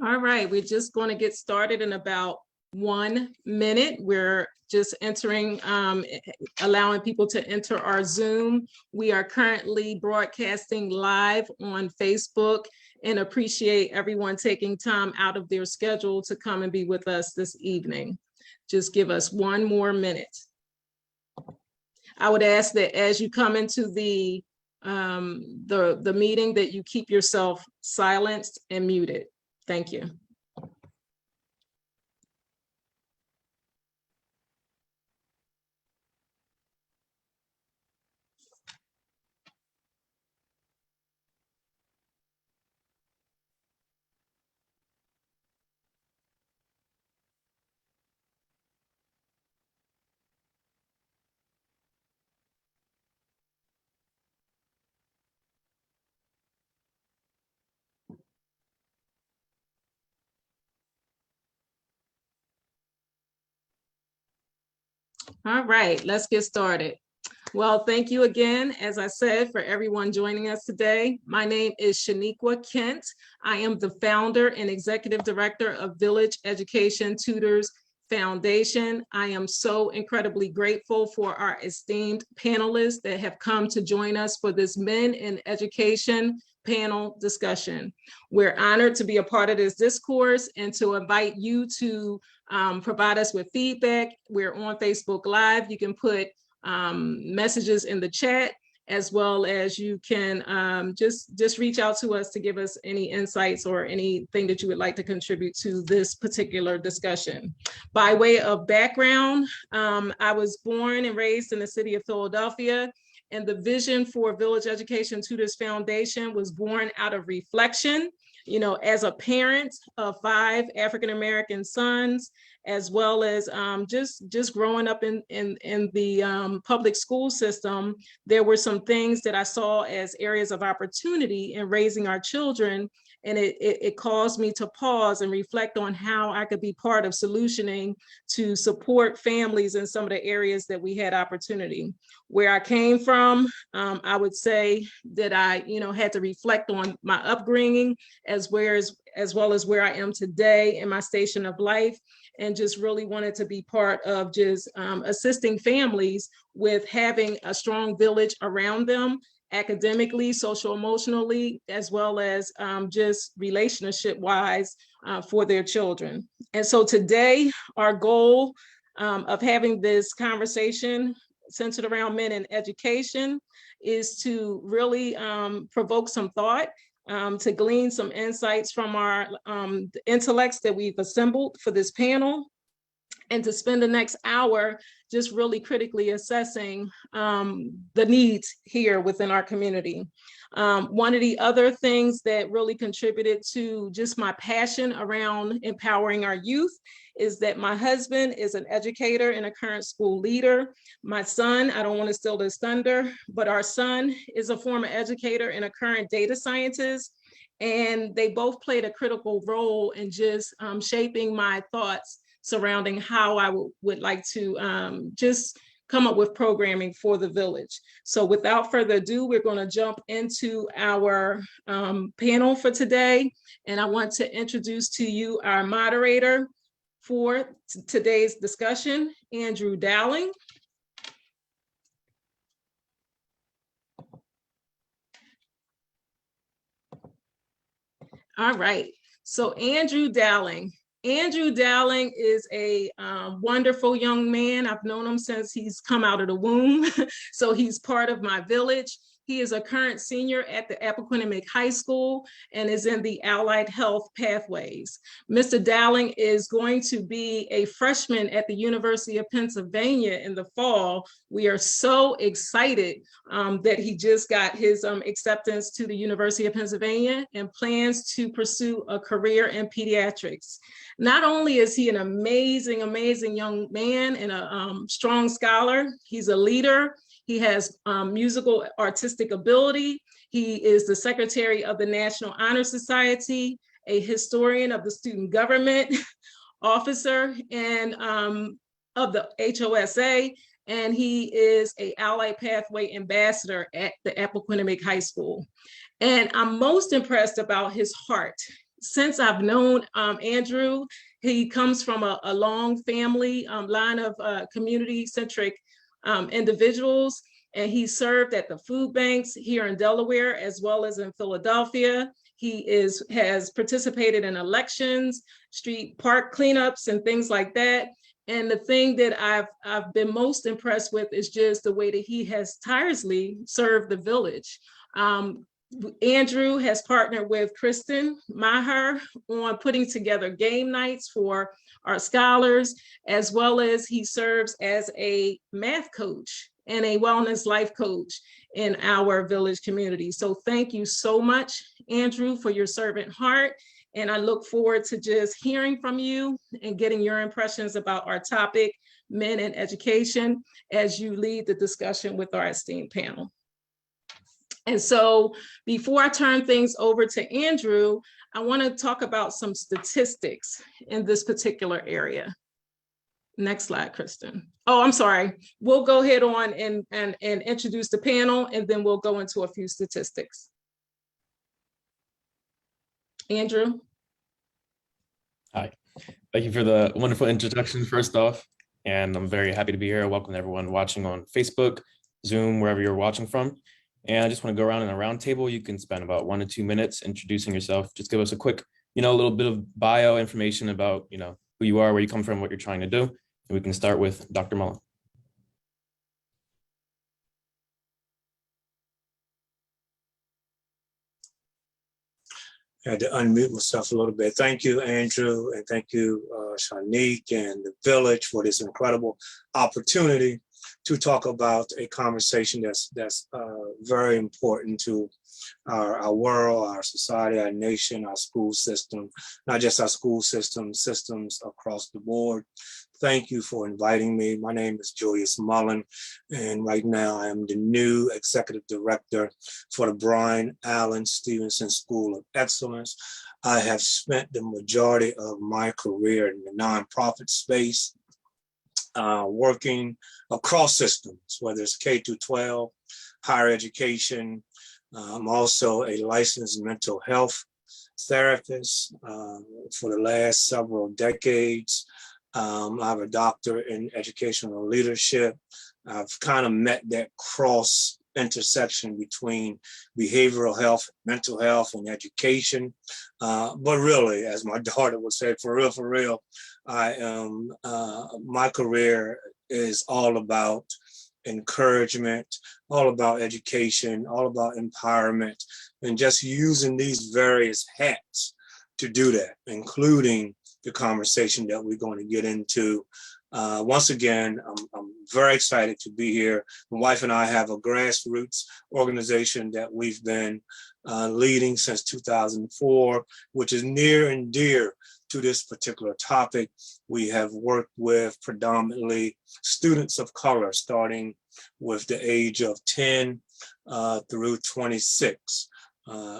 All right, we're just going to get started in about 1 minute. We're just entering, allowing people to enter our Zoom. We are currently broadcasting live on Facebook and appreciate everyone taking time out of their schedule to come and be with us this evening. Just give us 1 more minute. I would ask that as you come into the meeting that you keep yourself silenced and muted. Thank you. All right, let's get started. Well, thank you again, as I said, for everyone joining us today. My name is Shawnickque Kent. I am the founder and executive director of Village Education Tutors Foundation. I am so incredibly grateful for our esteemed panelists that have come to join us for this Men in Education panel discussion. We're honored to be a part of this discourse and to invite you to provide us with feedback. We're on Facebook Live. You can put messages in the chat, as well as you can just reach out to us to give us any insights or anything that you would like to contribute to this particular discussion. By way of background, I was born and raised in the city of Philadelphia, and the vision for Village Education Tutors Foundation was born out of reflection. You know, as a parent of 5 African-American sons, as well as just growing up in the public school system, there were some things that I saw as areas of opportunity in raising our children. And it caused me to pause and reflect on how I could be part of solutioning to support families in some of the areas that we had opportunity. Where I came from, I would say that I, had to reflect on my upbringing as well as where I am today in my station of life, and just really wanted to be part of just assisting families with having a strong village around them, academically, social emotionally, as well as just relationship wise for their children. And so today, our goal of having this conversation centered around men in education is to really provoke some thought, to glean some insights from our intellects that we've assembled for this panel, and to spend the next hour just really critically assessing the needs here within our community. One of the other things that really contributed to just my passion around empowering our youth is that my husband is an educator and a current school leader. My son, I don't want to steal this thunder, but our son is a former educator and a current data scientist. And they both played a critical role in just shaping my thoughts surrounding how I would like to just come up with programming for the village. So without further ado, we're going to jump into our panel for today. And I want to introduce to you our moderator for today's discussion, Andrew Dowling. All right, so Andrew Dowling. Andrew Dowling is a wonderful young man. I've known him since he's come out of the womb. So he's part of my village. He is a current senior at the Appoquinimink High School and is in the Allied Health Pathways. Mr. Dowling is going to be a freshman at the University of Pennsylvania in the fall. We are so excited that he just got his acceptance to the University of Pennsylvania and plans to pursue a career in pediatrics. Not only is he an amazing, amazing young man and a strong scholar, he's a leader. He has musical artistic ability. He is the secretary of the National Honor Society, a historian of the student government officer and of the HOSA, and he is a Allied Pathway ambassador at the Appoquinimink High School. And I'm most impressed about his heart. since I've known Andrew, he comes from a long family line of community-centric individuals, and he served at the food banks here in Delaware as well as in Philadelphia. He has participated in elections, street park cleanups, and things like that. And the thing that I've been most impressed with is just the way that he has tirelessly served the village. Andrew has partnered with Kristin Meagher on putting together game nights for our scholars, as well as he serves as a math coach and a wellness life coach in our village community. So thank you so much, Andrew, for your servant heart. And I look forward to just hearing from you and getting your impressions about our topic, men in education, as you lead the discussion with our esteemed panel. And so before I turn things over to Andrew, I want to talk about some statistics in this particular area. Next slide, Kristin. Oh, I'm sorry. We'll go ahead on and introduce the panel, and then we'll go into a few statistics. Andrew. Hi. Thank you for the wonderful introduction, first off. And I'm very happy to be here. Welcome everyone watching on Facebook, Zoom, wherever you're watching from. And I just want to go around in a round table. You can spend about 1 to 2 minutes introducing yourself. Just give us a quick, a little bit of bio information about, who you are, where you come from, what you're trying to do. And we can start with Dr. Mullen. I had to unmute myself a little bit. Thank you, Andrew, and thank you, Shawnickque and the village for this incredible opportunity to talk about a conversation that's very important to our world, our society, our nation, our school system, not just our school system, systems across the board. Thank you for inviting me. My name is Julius Mullen, and right now I am the new executive director for the Bryan Allen Stevenson School of Excellence. I have spent the majority of my career in the nonprofit space, working across systems, whether it's K through 12, higher education. I'm also a licensed mental health therapist for the last several decades. I have a doctorate in educational leadership. I've kind of met that cross intersection between behavioral health, mental health, and education. But really, as my daughter would say, for real, I am, my career is all about encouragement, all about education, all about empowerment, and just using these various hats to do that, including the conversation that we're going to get into. Once again, I'm very excited to be here. My wife and I have a grassroots organization that we've been leading since 2004, which is near and dear to this particular topic. We have worked with predominantly students of color, starting with the age of 10 through 26.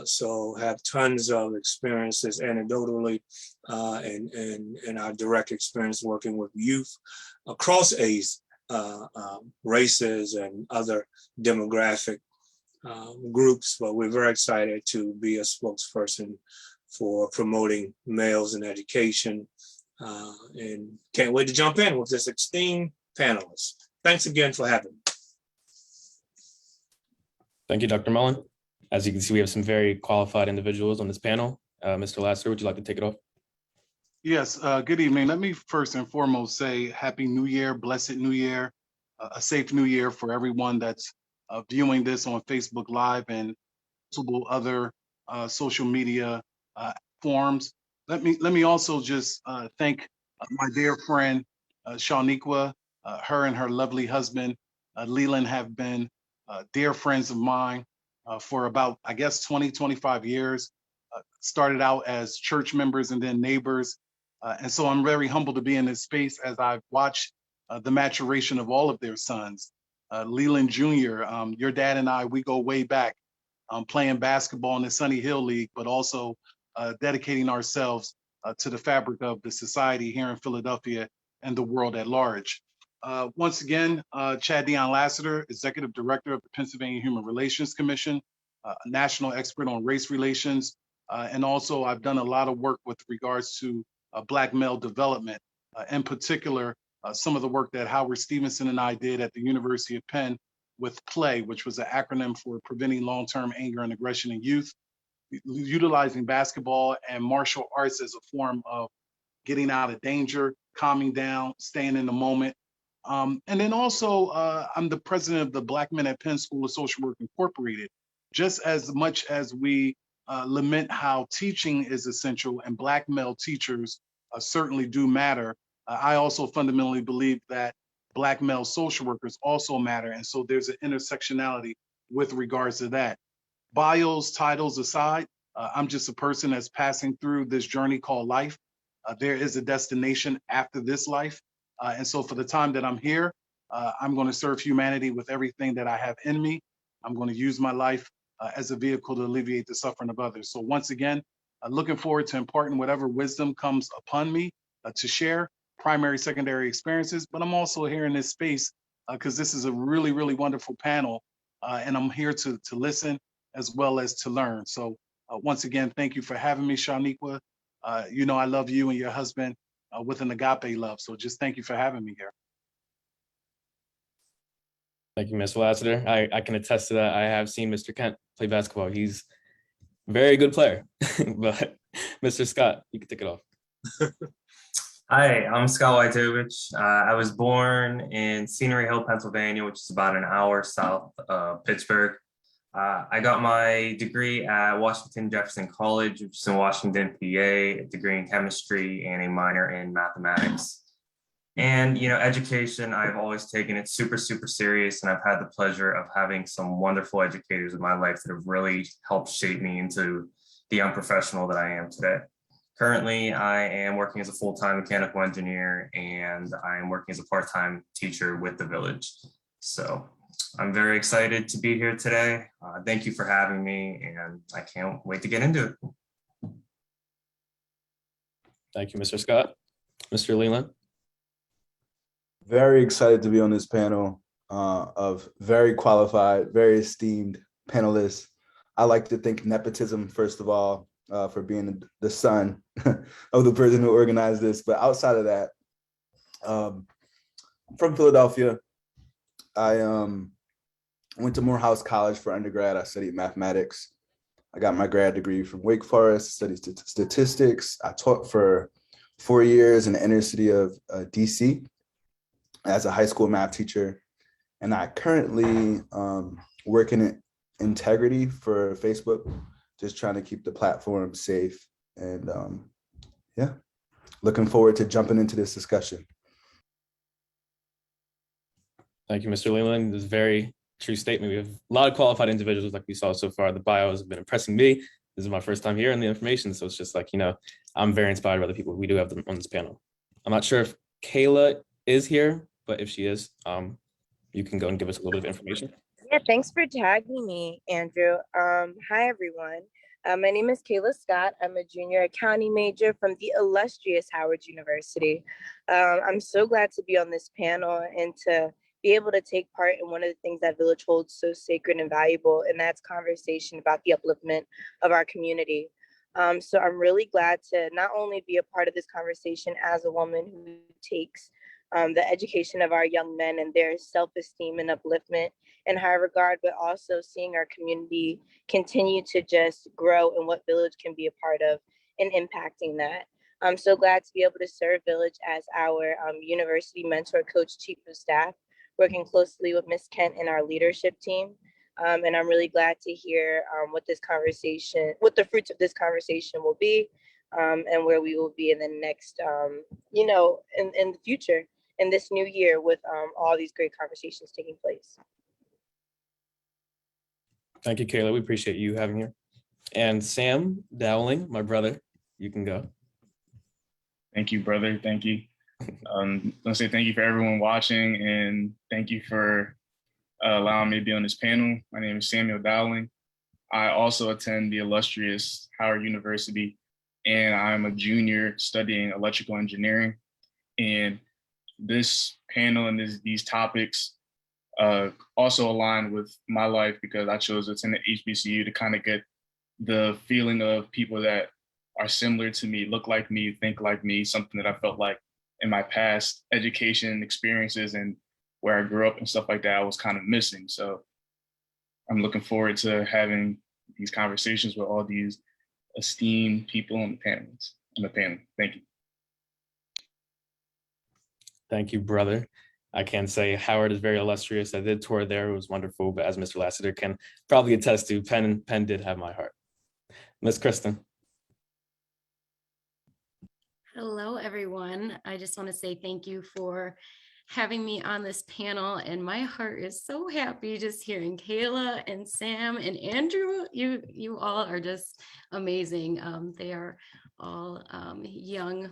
So have tons of experiences anecdotally and our direct experience working with youth across age, races and other demographic groups. But we're very excited to be a spokesperson for promoting males in education and can't wait to jump in with this esteemed panelist. Thanks again for having me. Thank you, Dr. Mullen. As you can see, we have some very qualified individuals on this panel. Mr. Lassiter, would you like to take it off? Yes, good evening. Let me first and foremost say Happy New Year, blessed New Year, a safe New Year for everyone that's viewing this on Facebook Live and multiple other social media forms. Let me also just thank my dear friend Shawnickque. Her and her lovely husband Leland have been dear friends of mine for about, I guess, 25 years. Started out as church members and then neighbors. And so I'm very humbled to be in this space as I've watched the maturation of all of their sons. Leland Jr., your dad and I, we go way back playing basketball in the Sunny Hill League, but also dedicating ourselves to the fabric of the society here in Philadelphia and the world at large. Once again, Chad Dion Lassiter, Executive Director of the Pennsylvania Human Relations Commission, a national expert on race relations. And also I've done a lot of work with regards to Black male development, in particular, some of the work that Howard Stevenson and I did at the University of Penn with PLAY, which was an acronym for Preventing Long-Term Anger and Aggression in Youth, utilizing basketball and martial arts as a form of getting out of danger, calming down, staying in the moment. And then also, I'm the president of the Black Men at Penn School of Social Work Incorporated. Just as much as we lament how teaching is essential and Black male teachers certainly do matter, I also fundamentally believe that Black male social workers also matter. And so there's an intersectionality with regards to that. Bios, titles aside, I'm just a person that's passing through this journey called life. There is a destination after this life. And so for the time that I'm here, I'm going to serve humanity with everything that I have in me. I'm going to use my life as a vehicle to alleviate the suffering of others. So once again, looking forward to imparting whatever wisdom comes upon me to share primary, secondary experiences. But I'm also here in this space because this is a really, really wonderful panel. And I'm here to listen as well as to learn. So once again, thank you for having me, Shawnickque. You know, I love you and your husband with an agape love. So just thank you for having me here. Thank you, Mr. Lassiter. I can attest to that. I have seen Mr. Kent play basketball. He's a very good player. But Mr. Scott, you can take it off. Hi, I'm Scott Wytovich. I was born in Scenery Hill, Pennsylvania, which is about an hour south of Pittsburgh. I got my degree at Washington Jefferson College, which is in Washington, PA, a degree in chemistry and a minor in mathematics. And, you know, education, I've always taken it super, super serious. And I've had the pleasure of having some wonderful educators in my life that have really helped shape me into the young professional that I am today. Currently, I am working as a full-time mechanical engineer, and I am working as a part-time teacher with the village. So I'm very excited to be here today. Thank you for having me, and I can't wait to get into it. Thank you, Mr. Scott. Mr. Leland. Very excited to be on this panel of very qualified, very esteemed panelists. I like to think nepotism, first of all, for being the son of the person who organized this. But outside of that, from Philadelphia, I went to Morehouse College for undergrad. I studied mathematics. I got my grad degree from Wake Forest, studied statistics. I taught for 4 years in the inner city of DC as a high school math teacher. And I currently work in integrity for Facebook, just trying to keep the platform safe. And yeah, looking forward to jumping into this discussion. Thank you, Mr. Leland. This is a very true statement. We have a lot of qualified individuals like we saw so far. The bios have been impressing me. This is my first time hearing the information. So it's just like, you know, I'm very inspired by the people we do have on this panel. I'm not sure if Kayla is here, but if she is, you can go and give us a little bit of information. Yeah, thanks for tagging me, Andrew. Hi, everyone. My name is Kayla Scott. I'm a junior accounting major from the illustrious Howard University. I'm so glad to be on this panel and to be able to take part in one of the things that Village holds so sacred and valuable, and that's conversation about the upliftment of our community. So I'm really glad to not only be a part of this conversation as a woman who takes the education of our young men and their self-esteem and upliftment in high regard, but also seeing our community continue to just grow and what Village can be a part of and impacting that. I'm so glad to be able to serve Village as our university mentor, coach, chief of staff, working closely with Ms. Kent and our leadership team. And I'm really glad to hear what the fruits of this conversation will be, and where we will be in the next, in the future, in this new year with all these great conversations taking place. Thank you, Kayla. We appreciate you having here. And Sam Dowling, my brother, you can go. Thank you, brother. Thank you. I want to say thank you for everyone watching, and thank you for allowing me to be on this panel. My name is Samuel Dowling. I also attend the illustrious Howard University, and I'm a junior studying electrical engineering. And this panel and these topics also align with my life because I chose to attend the HBCU to kind of get the feeling of people that are similar to me, look like me, think like me, something that I felt like in my past education experiences and where I grew up and stuff like that, I was kind of missing. So I'm looking forward to having these conversations with all these esteemed people on the panel. Thank you. Thank you, brother. I can say Howard is very illustrious. I did tour there. It was wonderful. But as Mr. Lassiter can probably attest to, Penn did have my heart. Miss Kristin. Hello, everyone. I just want to say thank you for having me on this panel. And my heart is so happy just hearing Kayla and Sam and Andrew. You all are just amazing. They are all young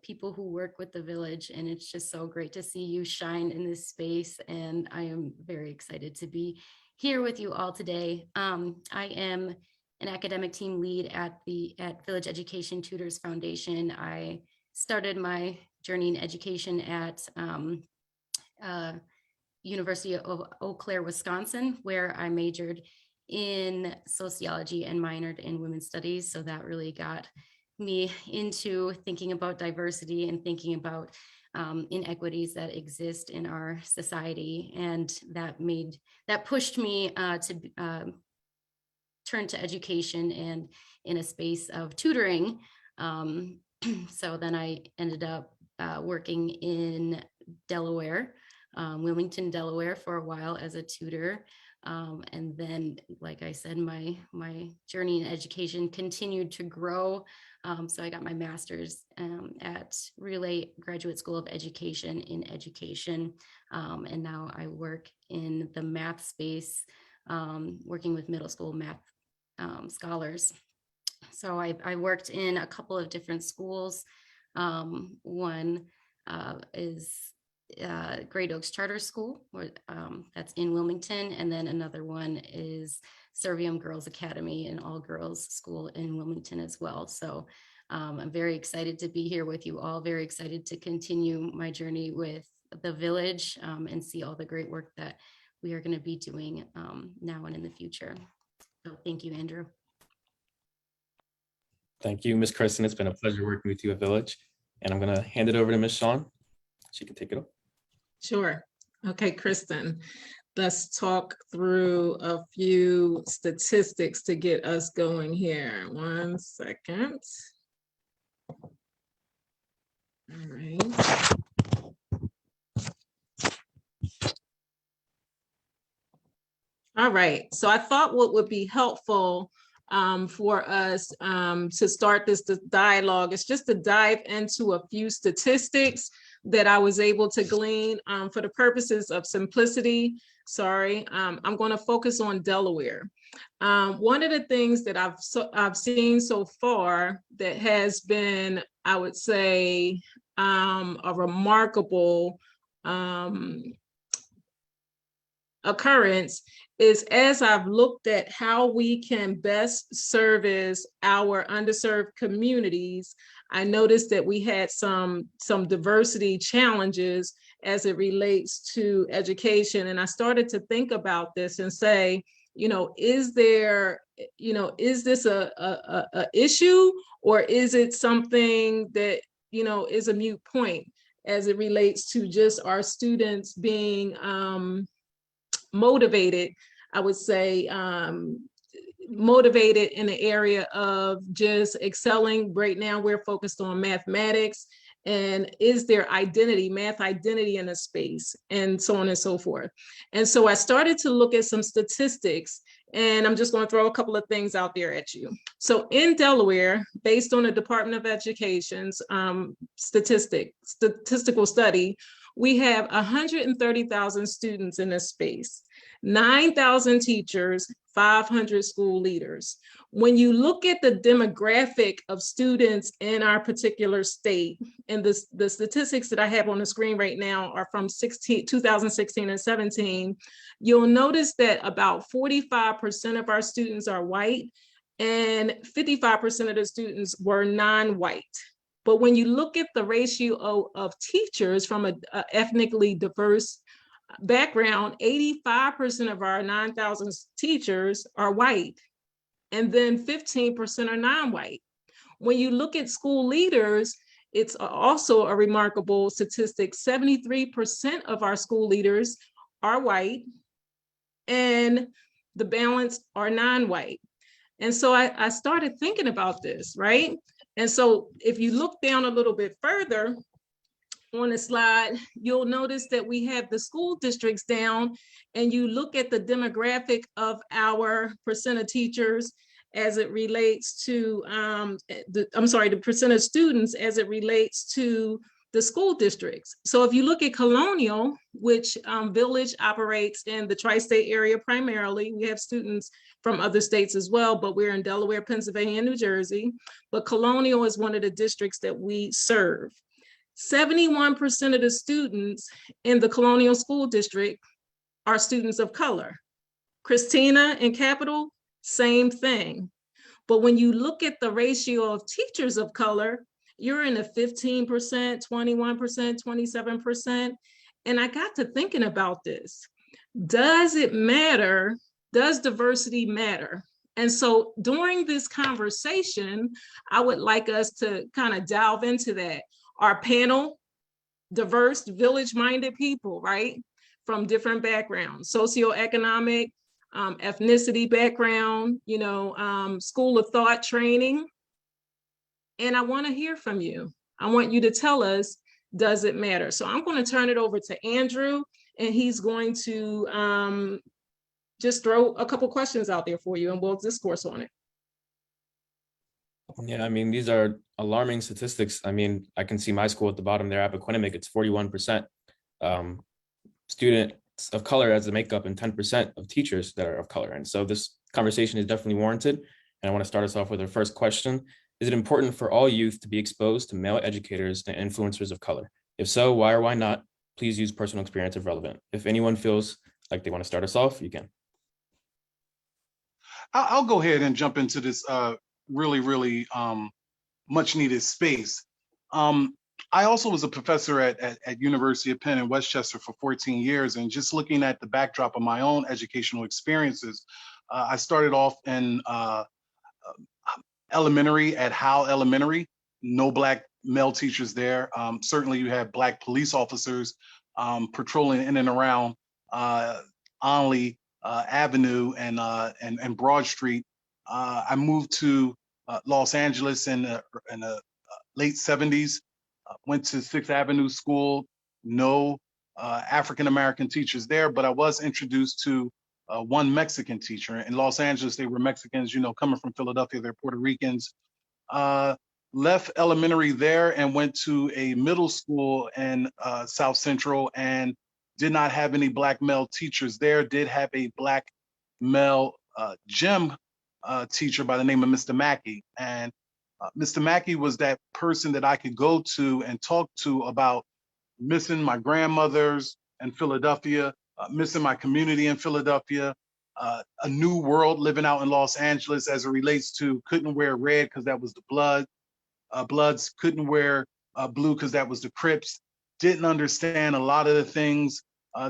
people who work with the village, and it's just so great to see you shine in this space. And I am very excited to be here with you all today. I am an academic team lead at Village Education Tutors Foundation. I started my journey in education at University of Eau Claire, Wisconsin, where I majored in sociology and minored in women's studies. So that really got me into thinking about diversity and thinking about inequities that exist in our society. And that pushed me to turn to education and in a space of tutoring. So then I ended up working in Delaware, Wilmington, Delaware for a while as a tutor. And then, like I said, my journey in education continued to grow. So I got my master's at Relay Graduate School of Education in education. And now I work in the math space, working with middle school math scholars. So I worked in a couple of different schools. One is Great Oaks Charter School, that's in Wilmington, and then another one is Servium Girls Academy, an all-girls school in Wilmington as well. So I'm very excited to be here with you all, very excited to continue my journey with the village and see all the great work that we are going to be doing now and in the future. So thank you, Andrew. Thank you, Ms. Kristin. It's been a pleasure working with you at Village. And I'm going to hand it over to Ms. Shawn. She can take it up. Sure. Okay, Kristin, let's talk through a few statistics to get us going here. 1 second. All right. All right, so I thought what would be helpful for us to start this dialogue is just to dive into a few statistics that I was able to glean for the purposes of simplicity. Sorry, I'm going to focus on Delaware. One of the things that I've seen so far that has been, I would say, a remarkable occurrence is, as I've looked at how we can best service our underserved communities, I noticed that we had some diversity challenges as it relates to education. And I started to think about this and say, is this a issue, or is it something that, is a moot point as it relates to just our students being motivated, I would say, motivated in the area of just excelling. Right now, we're focused on mathematics, and is there identity, math identity in a space, and so on and so forth. And so I started to look at some statistics, and I'm just going to throw a couple of things out there at you. So in Delaware, based on the Department of Education's statistical study, we have 130,000 students in this space, 9,000 teachers, 500 school leaders. When you look at the demographic of students in our particular state, and the statistics that I have on the screen right now are from 2016 and 17, you'll notice that about 45% of our students are white and 55% of the students were non-white. But when you look at the ratio of teachers from an ethnically diverse background, 85% of our 9,000 teachers are white. and then 15% are non-white. When you look at school leaders, it's also a remarkable statistic. 73% of our school leaders are white, and the balance are non-white. And so I started thinking about this, right? And so if you look down a little bit further on the slide, you'll notice that we have the school districts down, and you look at the demographic of our percent of teachers as it relates to, the percent of students as it relates to the school districts. So if you look at Colonial, which Village operates in the tri-state area primarily, we have students from other states as well, but we're in Delaware, Pennsylvania, and New Jersey. But Colonial is one of the districts that we serve. 71% of the students in the Colonial School District are students of color. Christina in Capital, same thing. But when you look at the ratio of teachers of color, you're in the 15%, 21%, 27%. And I got to thinking about this. Does it matter? Does diversity matter? And so during this conversation, I would like us to kind of delve into that. Our panel, diverse, village-minded people, right? From different backgrounds, socioeconomic, ethnicity background, school of thought training. And I want to hear from you. I want you to tell us, does it matter? So I'm going to turn it over to Andrew, and he's going to just throw a couple questions out there for you, and we'll discourse on it. Yeah, I mean, these are alarming statistics. I mean, I can see my school at the bottom there, Appoquinimink, it's 41% students of color as the makeup and 10% of teachers that are of color. And so this conversation is definitely warranted. And I want to start us off with our first question. Is it important for all youth to be exposed to male educators and influencers of color? If so, why or why not? Please use personal experience if relevant. If anyone feels like they want to start us off, you can. I'll go ahead and jump into this really much needed space. I also was a professor at University of Penn in Westchester for 14 years, and just looking at the backdrop of my own educational experiences, I started off in elementary at Howe Elementary, no Black male teachers there. Certainly you have Black police officers patrolling in and around Onley Avenue and Broad Street. I moved to Los Angeles in the late 70s, went to 6th Avenue School, no African-American teachers there, but I was introduced to one Mexican teacher. In Los Angeles, they were Mexicans, coming from Philadelphia, they're Puerto Ricans. Left elementary there and went to a middle school in South Central, and did not have any Black male teachers there. Did have a Black male gym teacher by the name of Mr. Mackey. And Mr. Mackey was that person that I could go to and talk to about missing my grandmothers in Philadelphia, missing my community in Philadelphia, a new world living out in Los Angeles as it relates to couldn't wear red because that was the Bloods, couldn't wear blue because that was the Crips, didn't understand a lot of the things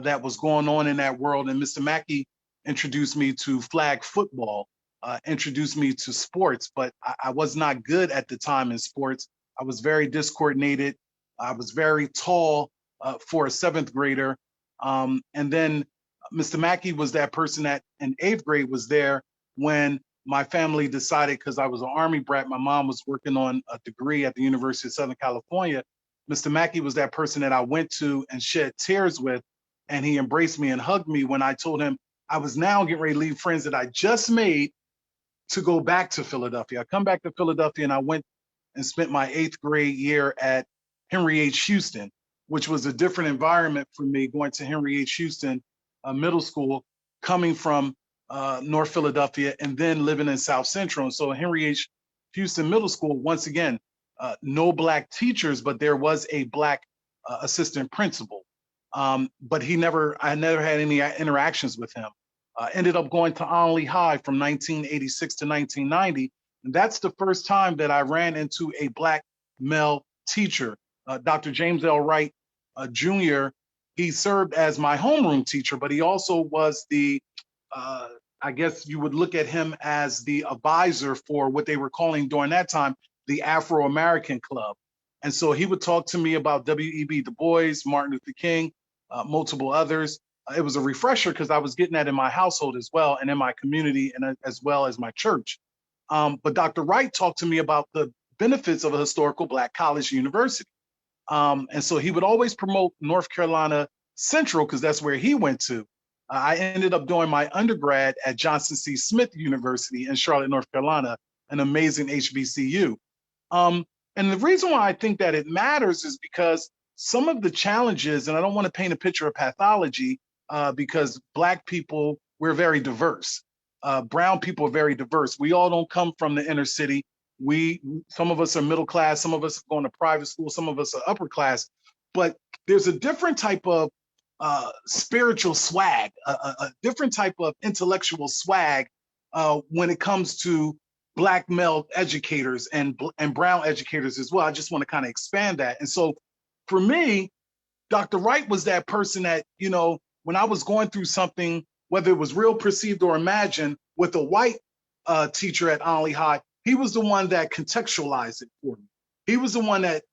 that was going on in that world. And Mr. Mackey introduced me to flag football, introduced me to sports, but I was not good at the time in sports. I was very discoordinated. I was very tall for a 7th grader. And then Mr. Mackey was that person that in 8th grade was there when my family decided, because I was an Army brat, my mom was working on a degree at the University of Southern California. Mr. Mackey was that person that I went to and shed tears with, and he embraced me and hugged me when I told him I was now getting ready to leave friends that I just made to go back to Philadelphia. I come back to Philadelphia and I went and spent my 8th grade year at Henry H. Houston, which was a different environment for me, going to Henry H. Houston Middle School, coming from North Philadelphia and then living in South Central. And so Henry H. Houston Middle School, once again, no Black teachers, but there was a Black assistant principal. But I never had any interactions with him. Ended up going to Onley High from 1986 to 1990. And that's the first time that I ran into a Black male teacher, Dr. James L. Wright Jr. He served as my homeroom teacher, but he also was the I guess you would look at him as the advisor for what they were calling during that time, the Afro-American Club. And so he would talk to me about W.E.B. Du Bois, Martin Luther King, multiple others. It was a refresher because I was getting that in my household as well, and in my community, and as well as my church. But Dr. Wright talked to me about the benefits of a historical Black college university. And so he would always promote North Carolina Central because that's where he went to. I ended up doing my undergrad at Johnson C. Smith University in Charlotte, North Carolina, an amazing HBCU. And the reason why I think that it matters is because some of the challenges, and I don't want to paint a picture of pathology, because Black people, we're very diverse. Brown people are very diverse. We all don't come from the inner city. Some of us are middle class, some of us are going to private school, some of us are upper class, but there's a different type of spiritual swag, a different type of intellectual swag when it comes to Black male educators and brown educators as well. I just want to kind of expand that. And so for me, Dr. Wright was that person that, when I was going through something, whether it was real, perceived, or imagined, with a white teacher at Onley High, he was the one that contextualized it for me. He was the one that,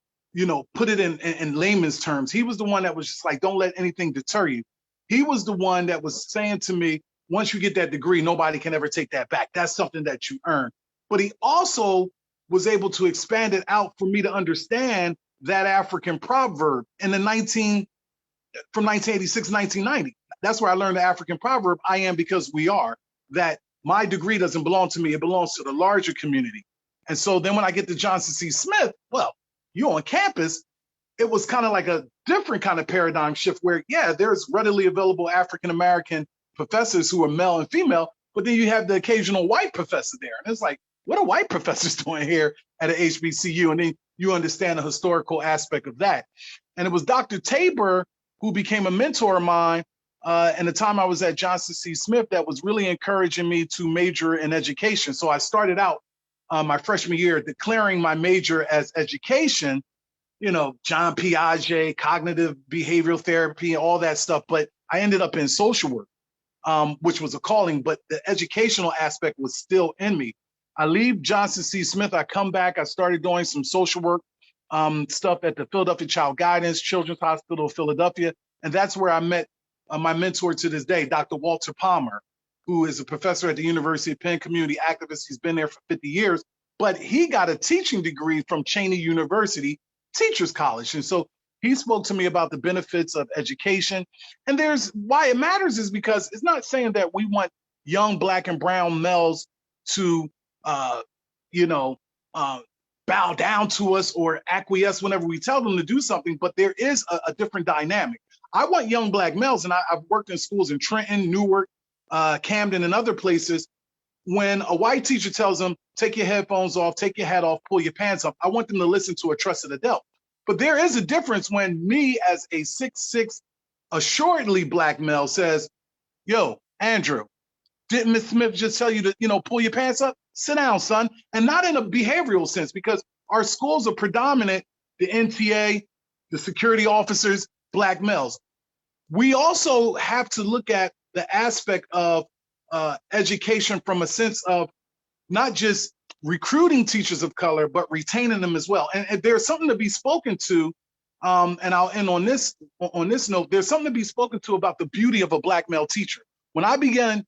put it in layman's terms. He was the one that was just like, don't let anything deter you. He was the one that was saying to me, once you get that degree, nobody can ever take that back. That's something that you earn. But he also was able to expand it out for me to understand that African proverb from 1986, 1990. That's where I learned the African proverb, I am because we are, that my degree doesn't belong to me, it belongs to the larger community. And so then when I get to Johnson C. Smith, well, you're on campus, it was kind of like a different kind of paradigm shift where, yeah, there's readily available African-American professors who are male and female, but then you have the occasional white professor there. And it's like, what are white professors doing here at an HBCU? And then you understand the historical aspect of that. And it was Dr. Tabor who became a mentor of mine and the time I was at Johnson C. Smith that was really encouraging me to major in education. So I started out my freshman year declaring my major as education, John Piaget, cognitive behavioral therapy, all that stuff. But I ended up in social work, which was a calling, but the educational aspect was still in me. I leave Johnson C. Smith, I come back, I started doing some social work stuff at the Philadelphia Child Guidance, Children's Hospital of Philadelphia. And that's where I met my mentor to this day, Dr. Walter Palmer, who is a professor at the University of Penn, community activist. He's been there for 50 years, but he got a teaching degree from Cheney University Teachers College. And so he spoke to me about the benefits of education. And why it matters is because it's not saying that we want young Black and brown males to, bow down to us or acquiesce whenever we tell them to do something, but there is a different dynamic. I want young Black males, and I've worked in schools in Trenton, Newark, Camden, and other places. When a white teacher tells them, take your headphones off, take your hat off, pull your pants up, I want them to listen to a trusted adult. But there is a difference when me as a 6'6", assuredly Black male says, yo, Andrew, didn't Ms. Smith just tell you to, pull your pants up? Sit down, son. And not in a behavioral sense, because our schools are predominant, the NTA, the security officers, Black males. We also have to look at the aspect of education from a sense of not just recruiting teachers of color, but retaining them as well. And there's something to be spoken to, and I'll end on this note, there's something to be spoken to about the beauty of a Black male teacher. When I began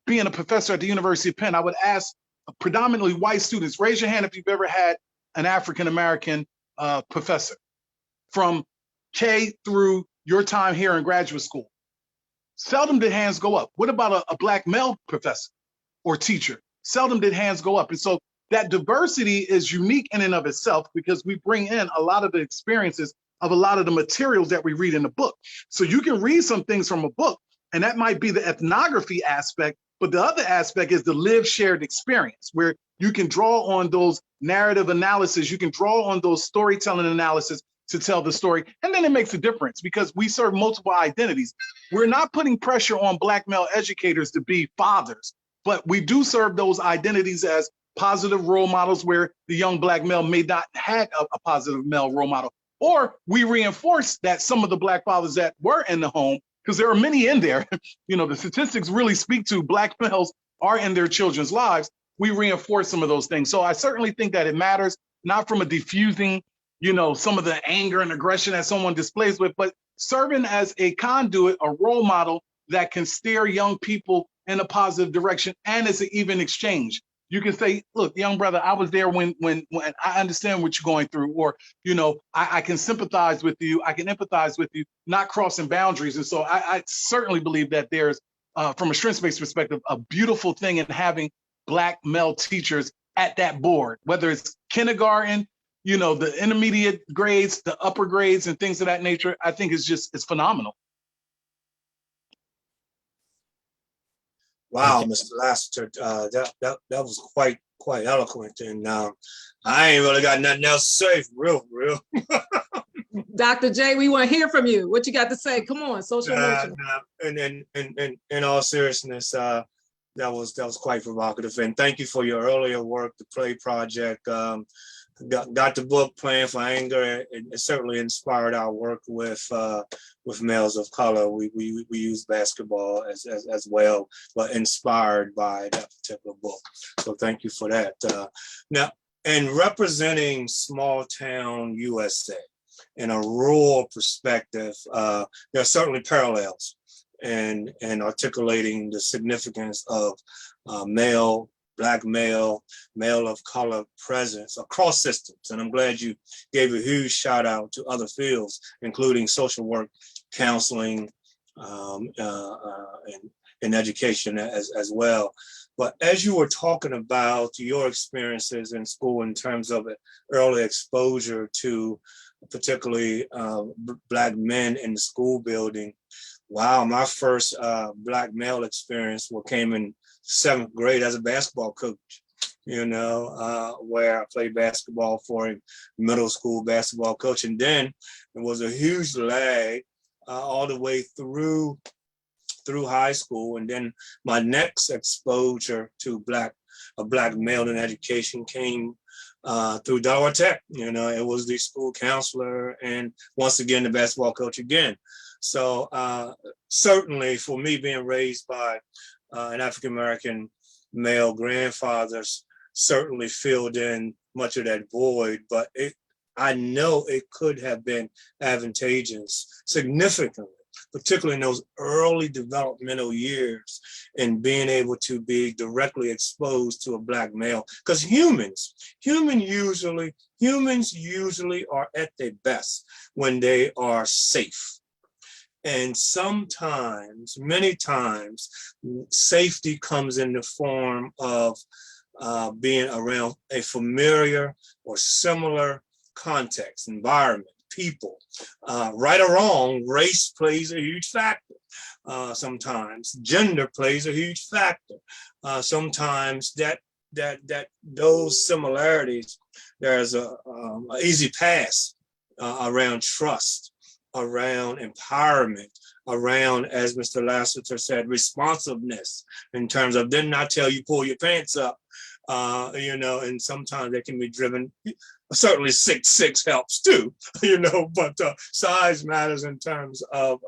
being a professor at the University of Penn, I would ask predominantly white students, raise your hand if you've ever had an African-American professor from K through your time here in graduate school. Seldom did hands go up. What about a Black male professor or teacher? Seldom did hands go up. And so that diversity is unique in and of itself because we bring in a lot of the experiences of a lot of the materials that we read in the book. So you can read some things from a book, and that might be the ethnography aspect, but the other aspect is the lived shared experience where you can draw on those narrative analysis, you can draw on those storytelling analysis to tell the story. And then it makes a difference because we serve multiple identities. We're not putting pressure on Black male educators to be fathers, but we do serve those identities as positive role models where the young Black male may not have a positive male role model. Or we reinforce that some of the Black fathers that were in the home because there are many in there. The statistics really speak to Black males are in their children's lives. We reinforce some of those things. So I certainly think that it matters, not from a diffusing, some of the anger and aggression that someone displays with, but serving as a conduit, a role model that can steer young people in a positive direction, and it's an even exchange. You can say, look, young brother, I was there when I understand what you're going through, or, I can sympathize with you, I can empathize with you, not crossing boundaries. And so I certainly believe that there's, from a strengths-based perspective, a beautiful thing in having Black male teachers at that board, whether it's kindergarten, the intermediate grades, the upper grades, and things of that nature. I think it's phenomenal. Wow, Mr. Lassiter, that was quite eloquent, and I ain't really got nothing else to say, for real. Dr. J, we want to hear from you. What you got to say? Come on, social emotional. And in all seriousness, that was quite provocative, and thank you for your earlier work, the Play Project. Got the book Playing for Anger. It certainly inspired our work with males of color. We use basketball as well, but inspired by that particular book. So thank you for that. Now, in representing small town USA in a rural perspective, there are certainly parallels in articulating the significance of Black male of color presence across systems. And I'm glad you gave a huge shout out to other fields, including social work, counseling, and education as well. But as you were talking about your experiences in school in terms of early exposure to particularly Black men in the school building, wow, my first Black male experience came in 7th grade as a basketball coach, where I played basketball for a middle school basketball coach. And then it was a huge lag all the way through high school. And then my next exposure to a Black male in education came through Delaware Tech. It was the school counselor and once again, the basketball coach again. So certainly for me, being raised by an African-American male grandfather certainly filled in much of that void, but I know it could have been advantageous significantly, particularly in those early developmental years, in being able to be directly exposed to a Black male. Because humans usually are at their best when they are safe. And sometimes, many times, safety comes in the form of being around a familiar or similar context, environment, people. Right or wrong, race plays a huge factor. Sometimes gender plays a huge factor. Sometimes those similarities, there's a easy pass around trust, around empowerment, around, as Mr. Lassiter said, responsiveness, in terms of did not tell you pull your pants up, and sometimes they can be driven. Certainly 6'6" helps too, but size matters in terms of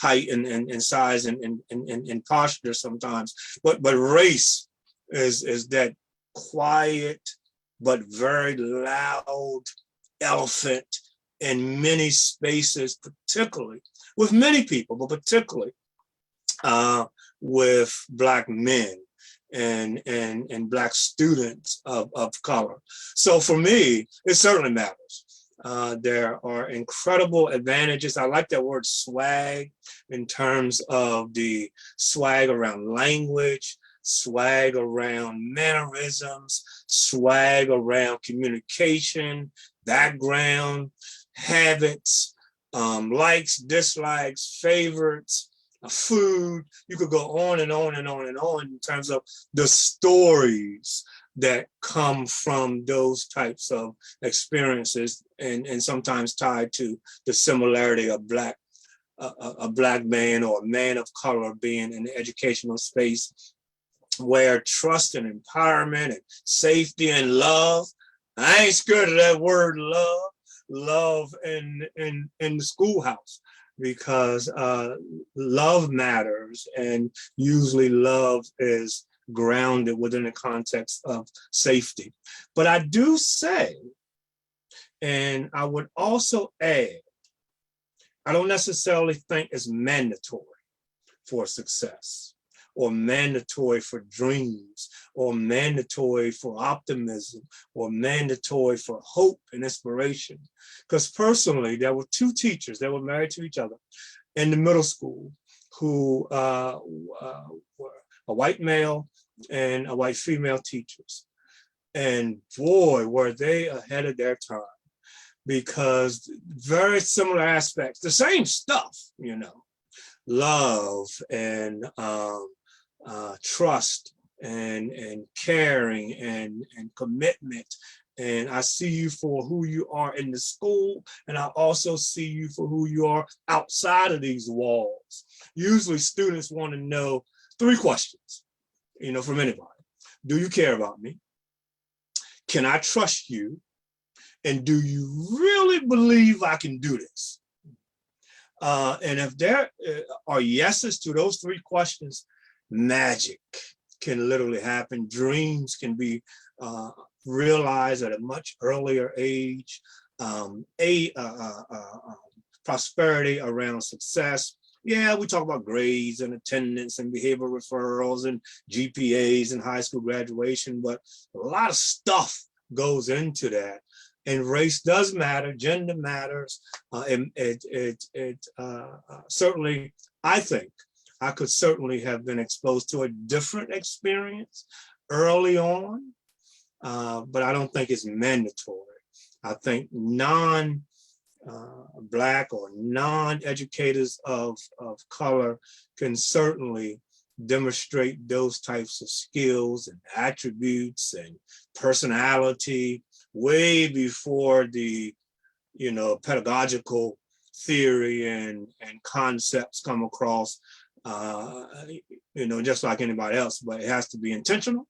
height and size and posture sometimes. But race is that quiet but very loud elephant in many spaces, particularly with many people, but particularly with Black men and Black students of color. So for me, it certainly matters. There are incredible advantages. I like that word swag in terms of the swag around language, swag around mannerisms, swag around communication, background, habits, likes, dislikes, favorites, food. You could go on and on and on and on in terms of the stories that come from those types of experiences, and sometimes tied to the similarity of a Black man or a man of color being in the educational space where trust and empowerment and safety and love. I ain't scared of that word love in the schoolhouse. because love matters, and usually love is grounded within the context of safety. But I do say, and I would also add, I don't necessarily think it's mandatory for success, or mandatory for dreams, or mandatory for optimism, or mandatory for hope and inspiration. Because personally, there were two teachers that were married to each other in the middle school who were a white male and a white female teachers. And boy, were they ahead of their time, because very similar aspects, the same stuff, you know, love and trust and caring and commitment. And I see you for who you are in the school, and I also see you for who you are outside of these walls. Usually students want to know 3 questions, you know, from anybody. Do you care about me? Can I trust you? And do you really believe I can do this? And if there are yeses to those 3 questions, magic can literally happen. Dreams can be realized at a much earlier age. Prosperity around success. Yeah, we talk about grades and attendance and behavioral referrals and GPAs and high school graduation, but a lot of stuff goes into that. And race does matter, gender matters. Certainly, I think I could certainly have been exposed to a different experience early on, but I don't think it's mandatory. I think non-Black or non-educators of color can certainly demonstrate those types of skills and attributes and personality way before the, you know, pedagogical theory and concepts come across, you know, just like anybody else, but it has to be intentional.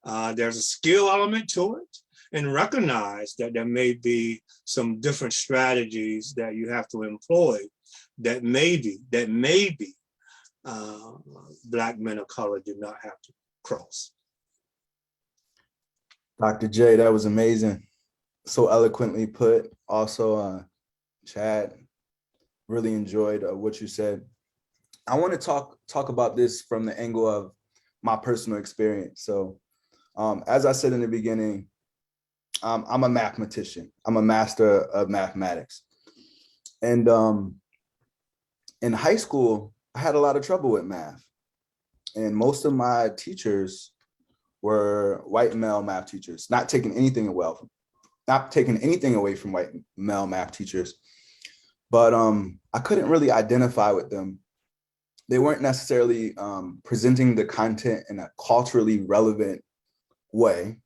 There's a skill element to it, and recognize that there may be some different strategies that you have to employ that maybe Black men of color do not have to cross. Dr. J, that was amazing. So eloquently put. Also, Chad, really enjoyed what you said. I want to talk about this from the angle of my personal experience. So as I said in the beginning, I'm a mathematician. I'm a master of mathematics. And in high school, I had a lot of trouble with math. And most of my teachers were white male math teachers, not taking anything away from white male math teachers. But I couldn't really identify with them. They weren't necessarily presenting the content in a culturally relevant way.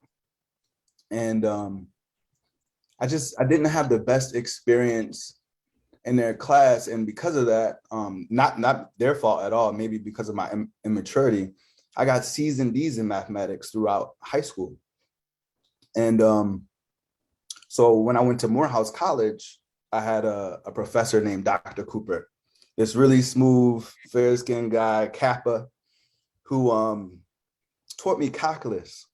And I didn't have the best experience in their class. And because of that, not their fault at all, maybe because of my immaturity, I got C's and D's in mathematics throughout high school. And so when I went to Morehouse College, I had a professor named Dr. Cooper, this really smooth, fair-skinned guy, Kappa, who taught me calculus.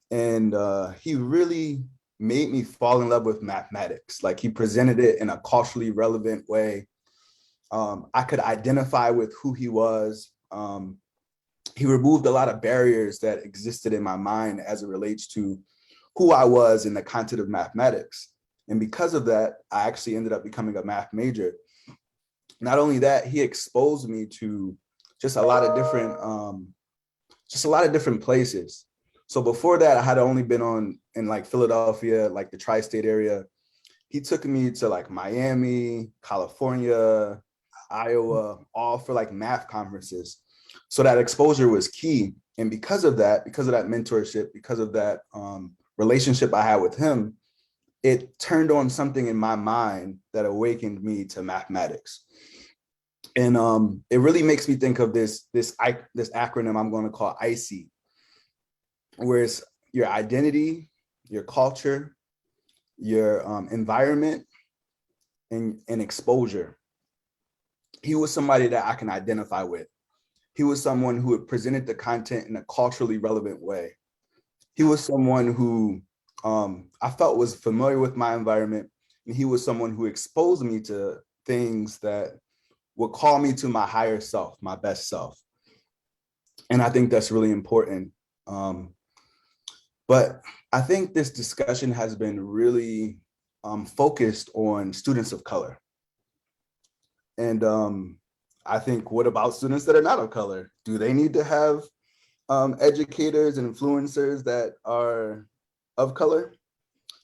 And he really made me fall in love with mathematics. Like, he presented it in a culturally relevant way. I could identify with who he was. He removed a lot of barriers that existed in my mind as it relates to who I was in the content of mathematics. And because of that, I actually ended up becoming a math major. Not only that, he exposed me to just a lot of different places. So before that, I had only been in like Philadelphia, like the tri-state area. He took me to like Miami, California, Iowa, all for like math conferences. So that exposure was key. And because of that mentorship, because of that relationship I had with him, it turned on something in my mind that awakened me to mathematics. And it really makes me think of this acronym I'm going to call ICE, where it's your identity, your culture, your environment, and exposure. he was somebody that I can identify with. He was someone who had presented the content in a culturally relevant way. He was someone who I felt was familiar with my environment, and he was someone who exposed me to things that would call me to my higher self, my best self. And I think that's really important. But I think this discussion has been really focused on students of color. And I think, what about students that are not of color? Do they need to have educators and influencers that are of color?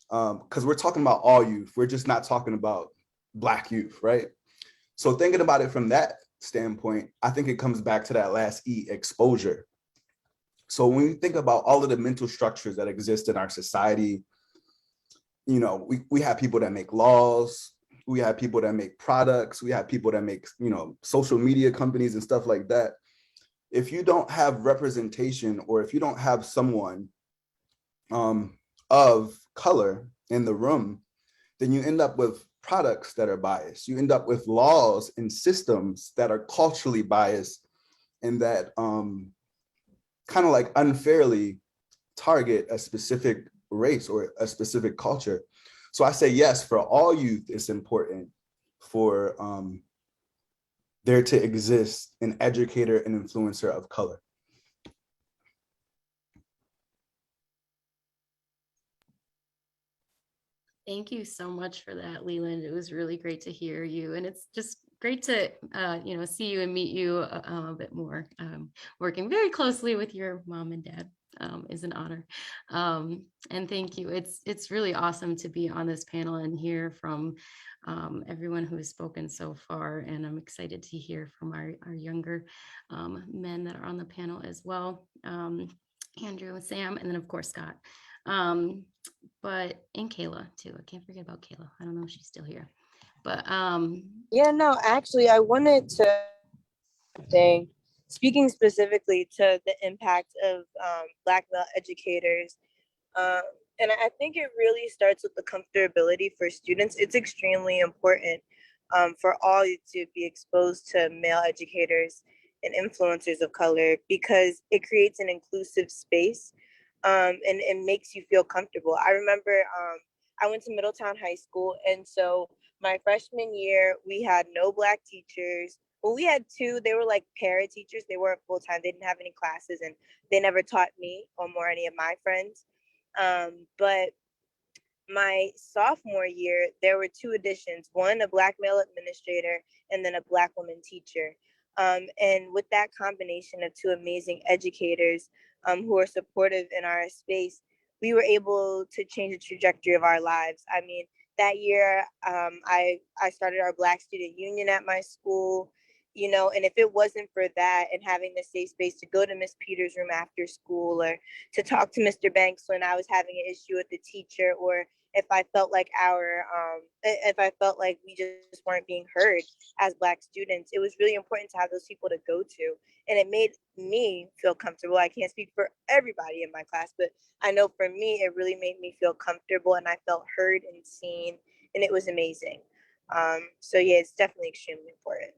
Because we're talking about all youth. We're just not talking about Black youth, right? So thinking about it from that standpoint, I think it comes back to that last E, exposure. So when we think about all of the mental structures that exist in our society, you know, we have people that make laws, we have people that make products, we have people that make, you know, social media companies and stuff like that. If you don't have representation, or if you don't have someone of color in the room, then you end up with products that are biased. You end up with laws and systems that are culturally biased and that kind of like unfairly target a specific race or a specific culture. So I say, yes, for all youth, it's important for there to exist an educator and influencer of color. Thank you so much for that, Leland. It was really great to hear you. And it's just great to, see you and meet you a bit more. Working very closely with your mom and dad is an honor. And thank you. It's really awesome to be on this panel and hear from everyone who has spoken so far. And I'm excited to hear from our younger men that are on the panel as well. Andrew and Sam, and then of course, Scott. But and Kayla too. I can't forget about Kayla. I don't know if she's still here, but Yeah, no, actually, I wanted to say, speaking specifically to the impact of Black male educators, and I think it really starts with the comfortability for students. It's extremely important for all to be exposed to male educators and influencers of color, because it creates an inclusive space, and it makes you feel comfortable. I remember I went to Middletown High School, and so my freshman year, we had no Black teachers. Well, we had two. They were like para teachers. They weren't full time. They didn't have any classes, and they never taught me or any of my friends. But my sophomore year, there were two additions, one a Black male administrator and then a Black woman teacher. And with that combination of two amazing educators who are supportive in our space, we were able to change the trajectory of our lives. I mean, that year, I started our Black Student Union at my school, and if it wasn't for that and having the safe space to go to Miss Peters' room after school, or to talk to Mr. Banks when I was having an issue with the teacher, or if I felt like we just weren't being heard as Black students, it was really important to have those people to go to. And it made me feel comfortable. I can't speak for everybody in my class, but I know for me, it really made me feel comfortable, and I felt heard and seen, and it was amazing. So yeah, it's definitely extremely important.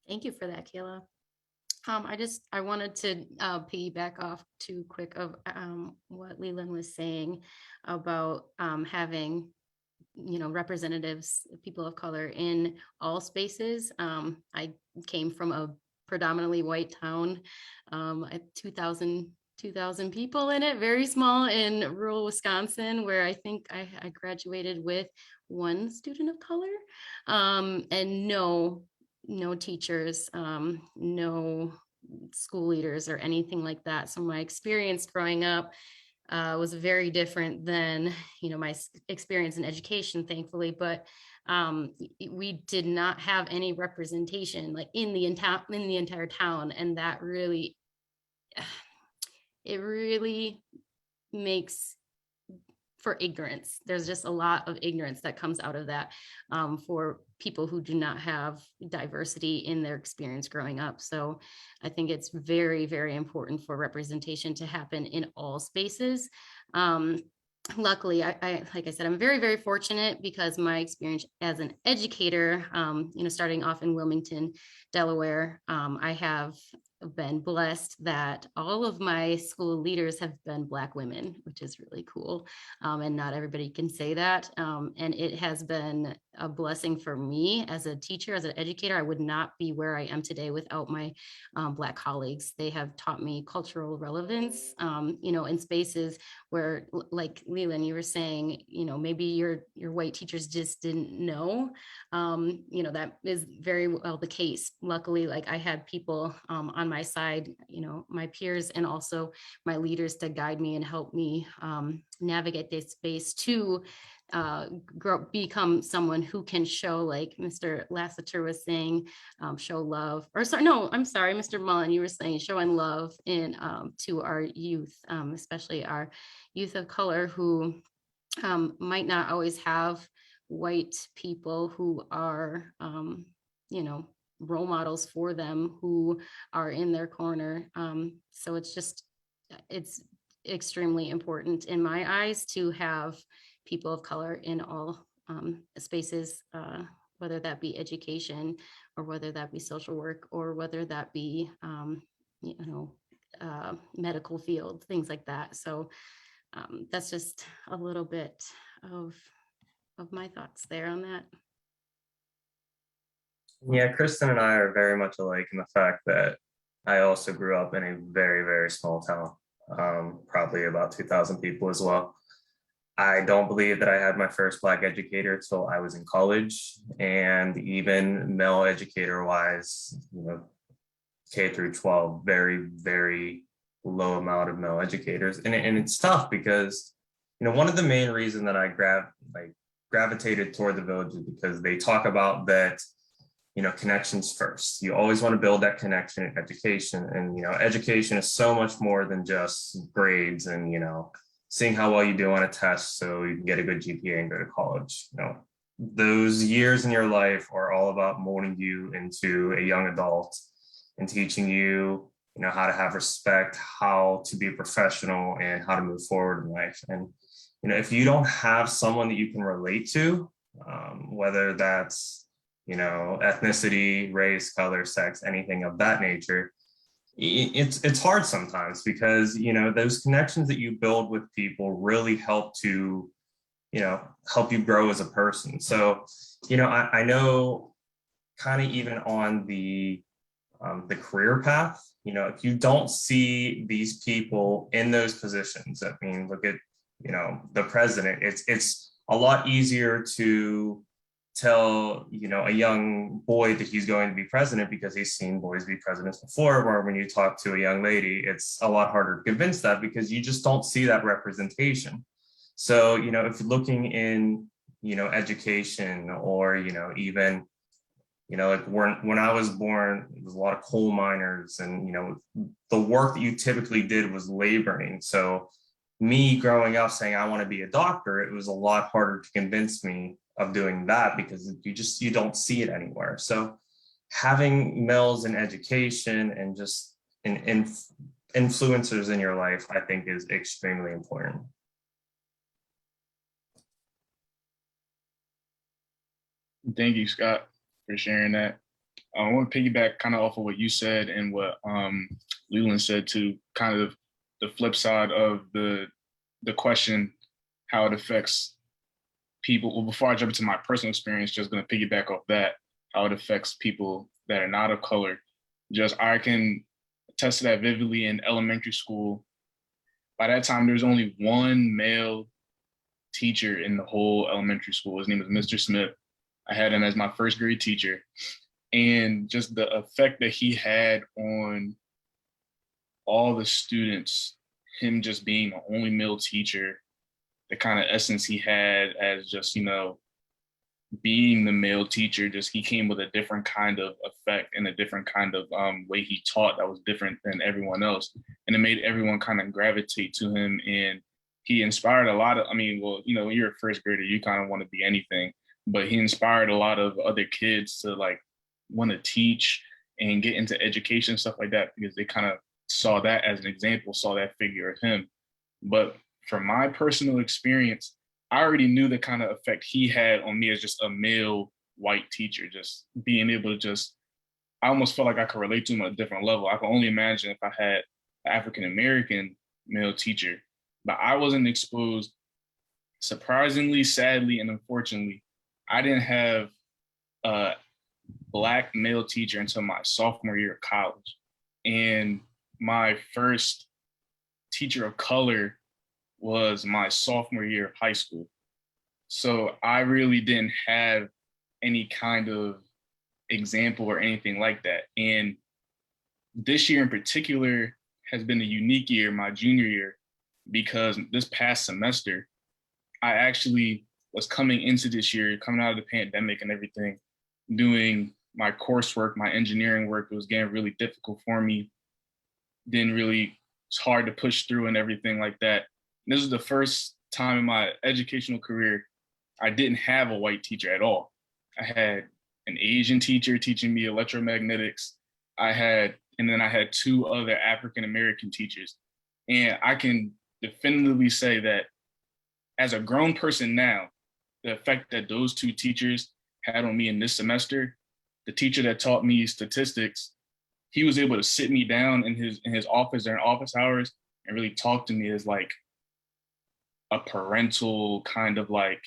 thank you for that, Kayla. I wanted to piggyback off too quick of what Leland was saying about having, representatives, people of color in all spaces. I came from a predominantly white town, 2,000 people in it, very small, in rural Wisconsin, where I think I graduated with one student of color, and no teachers, no school leaders or anything like that. So my experience growing up was very different than, my experience in education, thankfully, but we did not have any representation like in the entire town. And that really, it really makes for ignorance. There's just a lot of ignorance that comes out of that for people who do not have diversity in their experience growing up. So I think it's very, very important for representation to happen in all spaces. luckily, like I said, I'm very, very fortunate because my experience as an educator, starting off in Wilmington, Delaware, I have been blessed that all of my school leaders have been Black women, which is really cool. And not everybody can say that. And it has been a blessing for me as a teacher, as an educator. I would not be where I am today without my Black colleagues. They have taught me cultural relevance, in spaces where, like Leland, you were saying, maybe your white teachers just didn't know. That is very well the case. Luckily, like I had people on my side, my peers and also my leaders to guide me and help me navigate this space to become someone who can show, like Mr. Lassiter was saying, show love, or sorry, no, I'm sorry, Mr. Mullen, you were saying showing love to our youth, especially our youth of color who might not always have white people who are, role models for them, who are in their corner. So it's extremely important in my eyes to have people of color in all spaces, whether that be education or whether that be social work or whether that be, medical field, things like that. So that's just a little bit of my thoughts there on that. Yeah, Kristin and I are very much alike in the fact that I also grew up in a very, very small town, probably about 2,000 people as well. I don't believe that I had my first Black educator till I was in college, and even male educator wise, K through 12, very, very low amount of male educators. And it's tough because, one of the main reasons that I gravitated toward the Village is because they talk about that, connections first. You always want to build that connection in education. And, education is so much more than just grades and, seeing how well you do on a test so you can get a good GPA and go to college. Those years in your life are all about molding you into a young adult and teaching you, how to have respect, how to be a professional, and how to move forward in life. And, if you don't have someone that you can relate to, whether that's, ethnicity, race, color, sex, anything of that nature, it's hard sometimes because, those connections that you build with people really help to, help you grow as a person. So, I know kind of even on the career path, if you don't see these people in those positions, I mean, look at, the president, it's a lot easier to tell, a young boy that he's going to be president because he's seen boys be presidents before, or when you talk to a young lady, it's a lot harder to convince that because you just don't see that representation. So, if you're looking in, education or, even, like when I was born, there was a lot of coal miners and, the work that you typically did was laboring. So me growing up saying I want to be a doctor, it was a lot harder to convince me of doing that because you don't see it anywhere. So having males in education and just influencers in your life, I think is extremely important. Thank you, Scott, for sharing that. I want to piggyback kind of off of what you said and what Leland said to kind of the flip side of the question, how it affects people. Well, before I jump into my personal experience, just going to piggyback off that, how it affects people that are not of color. Just I can attest to that vividly in elementary school. By that time, there was only one male teacher in the whole elementary school. His name was Mr. Smith. I had him as my first grade teacher. And just the effect that he had on all the students, him just being the only male teacher, the kind of essence he had as just, being the male teacher, just he came with a different kind of effect and a different kind of way he taught that was different than everyone else. And it made everyone kind of gravitate to him. And he inspired a lot of, you're a first grader, you kind of want to be anything, but he inspired a lot of other kids to want to teach and get into education, stuff like that, because they kind of saw that as an example, saw that figure of him. But from my personal experience, I already knew the kind of effect he had on me as just a male white teacher, just being able to just, I almost felt like I could relate to him on a different level. I can only imagine if I had an African-American male teacher, but I wasn't exposed. Surprisingly, sadly, and unfortunately, I didn't have a Black male teacher until my sophomore year of college. And my first teacher of color was my sophomore year of high school. So I really didn't have any kind of example or anything like that. And this year in particular has been a unique year, my junior year, because this past semester, I actually was coming into this year, coming out of the pandemic and everything, doing my coursework, my engineering work. It was getting really difficult for me. It's hard to push through and everything like that. And this was the first time in my educational career I didn't have a white teacher at all. I had an Asian teacher teaching me electromagnetics. And then I had two other African-American teachers. And I can definitively say that as a grown person now, the effect that those two teachers had on me in this semester, the teacher that taught me statistics, he was able to sit me down in his office during office hours and really talk to me as like a parental kind of like,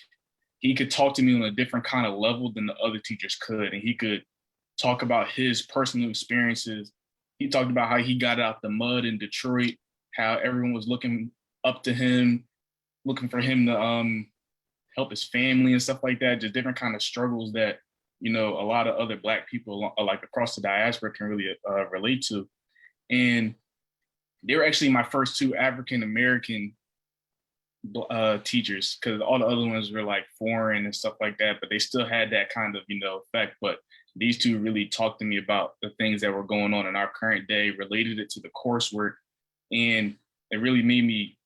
he could talk to me on a different kind of level than the other teachers could. And he could talk about his personal experiences. He talked about how he got out the mud in Detroit, how everyone was looking up to him, looking for him to help his family and stuff like that, just different kind of struggles that, you know, a lot of other Black people like across the diaspora can really relate to. And they were actually my first two African-American teachers, because all the other ones were like foreign and stuff like that, but they still had that kind of, you know, effect. But these two really talked to me about the things that were going on in our current day, related it to the coursework, and it really made me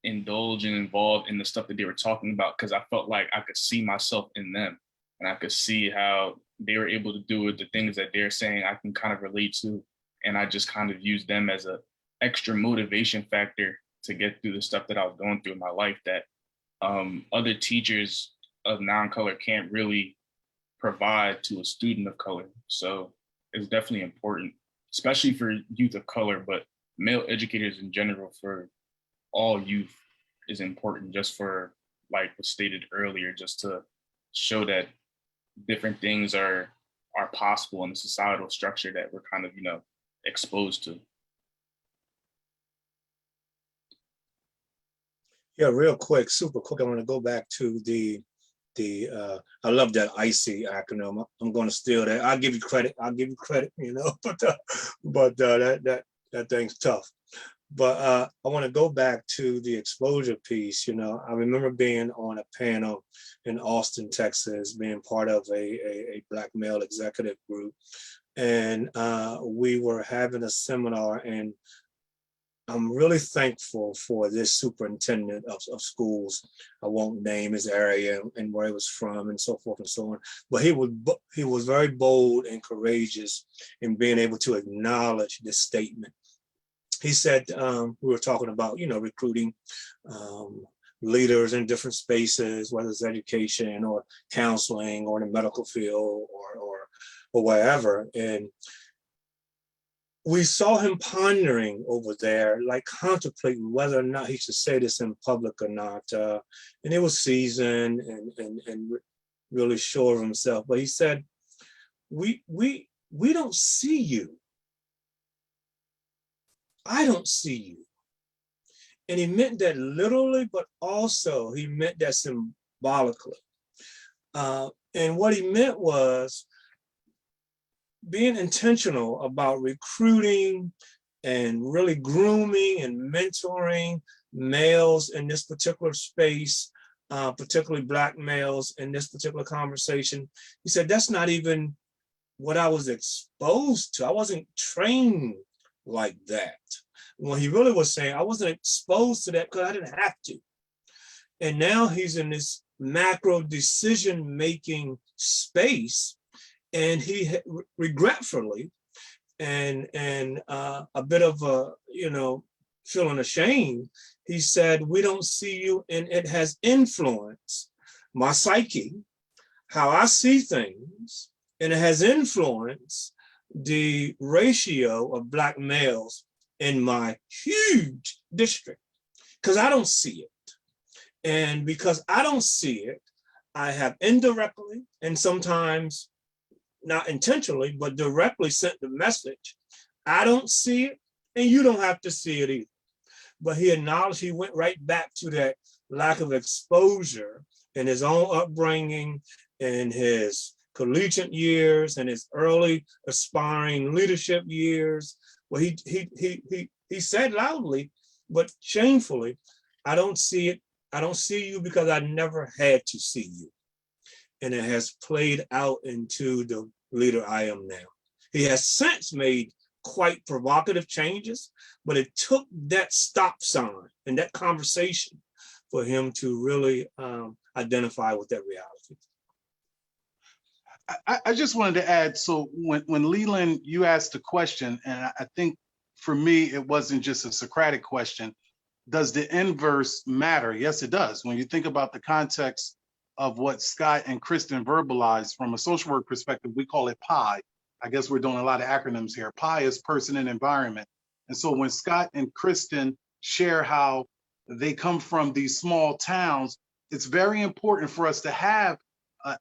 indulge and involved in the stuff that they were talking about, because I felt like I could see myself in them, and I could see how they were able to do it, the things that they're saying I can kind of relate to, and I just kind of used them as a extra motivation factor to get through the stuff that I was going through in my life that other teachers of non-color can't really provide to a student of color. So it's definitely important, especially for youth of color, but male educators in general, for all youth, is important, just for, like was stated earlier, just to show that different things are possible in the societal structure that we're kind of, you know, exposed to. Yeah, real quick, super quick. I want to go back to the I love that ICY acronym. I'm going to steal that. I'll give you credit. You know, but that thing's tough. But I want to go back to the exposure piece. You know, I remember being on a panel in Austin, Texas, being part of a Black male executive group, and we were having a seminar, and I'm really thankful for this superintendent of schools. I won't name his area and where he was from and so forth and so on. But he was very bold and courageous in being able to acknowledge this statement. He said, we were talking about, you know, recruiting leaders in different spaces, whether it's education or counseling or in the medical field or wherever. And we saw him pondering over there, like contemplating whether or not he should say this in public or not. And it was seasoned and really sure of himself. But he said, we don't see you. I don't see you. And he meant that literally, but also he meant that symbolically. And what he meant was being intentional about recruiting and really grooming and mentoring males in this particular space, particularly Black males in this particular conversation. He said, that's not even what I was exposed to. I wasn't trained like that. When he really was saying, I wasn't exposed to that because I didn't have to. And now he's in this macro decision-making space, and he regretfully and a bit of a, you know, feeling ashamed, he said, we don't see you, and it has influenced my psyche, how I see things, and it has influenced the ratio of Black males in my huge district, because I don't see it. And because I don't see it, I have indirectly and sometimes not intentionally, but directly sent the message, I don't see it, and you don't have to see it either. But he acknowledged, he went right back to that lack of exposure in his own upbringing, in his collegiate years, and his early aspiring leadership years. Well, he said loudly, but shamefully, I don't see it. I don't see you because I never had to see you. And it has played out into the leader I am now. He has since made quite provocative changes, but it took that stop sign and that conversation for him to really identify with that reality. I just wanted to add, so when Leland, you asked a question, and I think for me, it wasn't just a Socratic question, does the inverse matter? Yes, it does. When you think about the context of what Scott and Kristin verbalized from a social work perspective, we call it PI. I guess we're doing a lot of acronyms here. PI is person and environment. And so when Scott and Kristin share how they come from these small towns, it's very important for us to have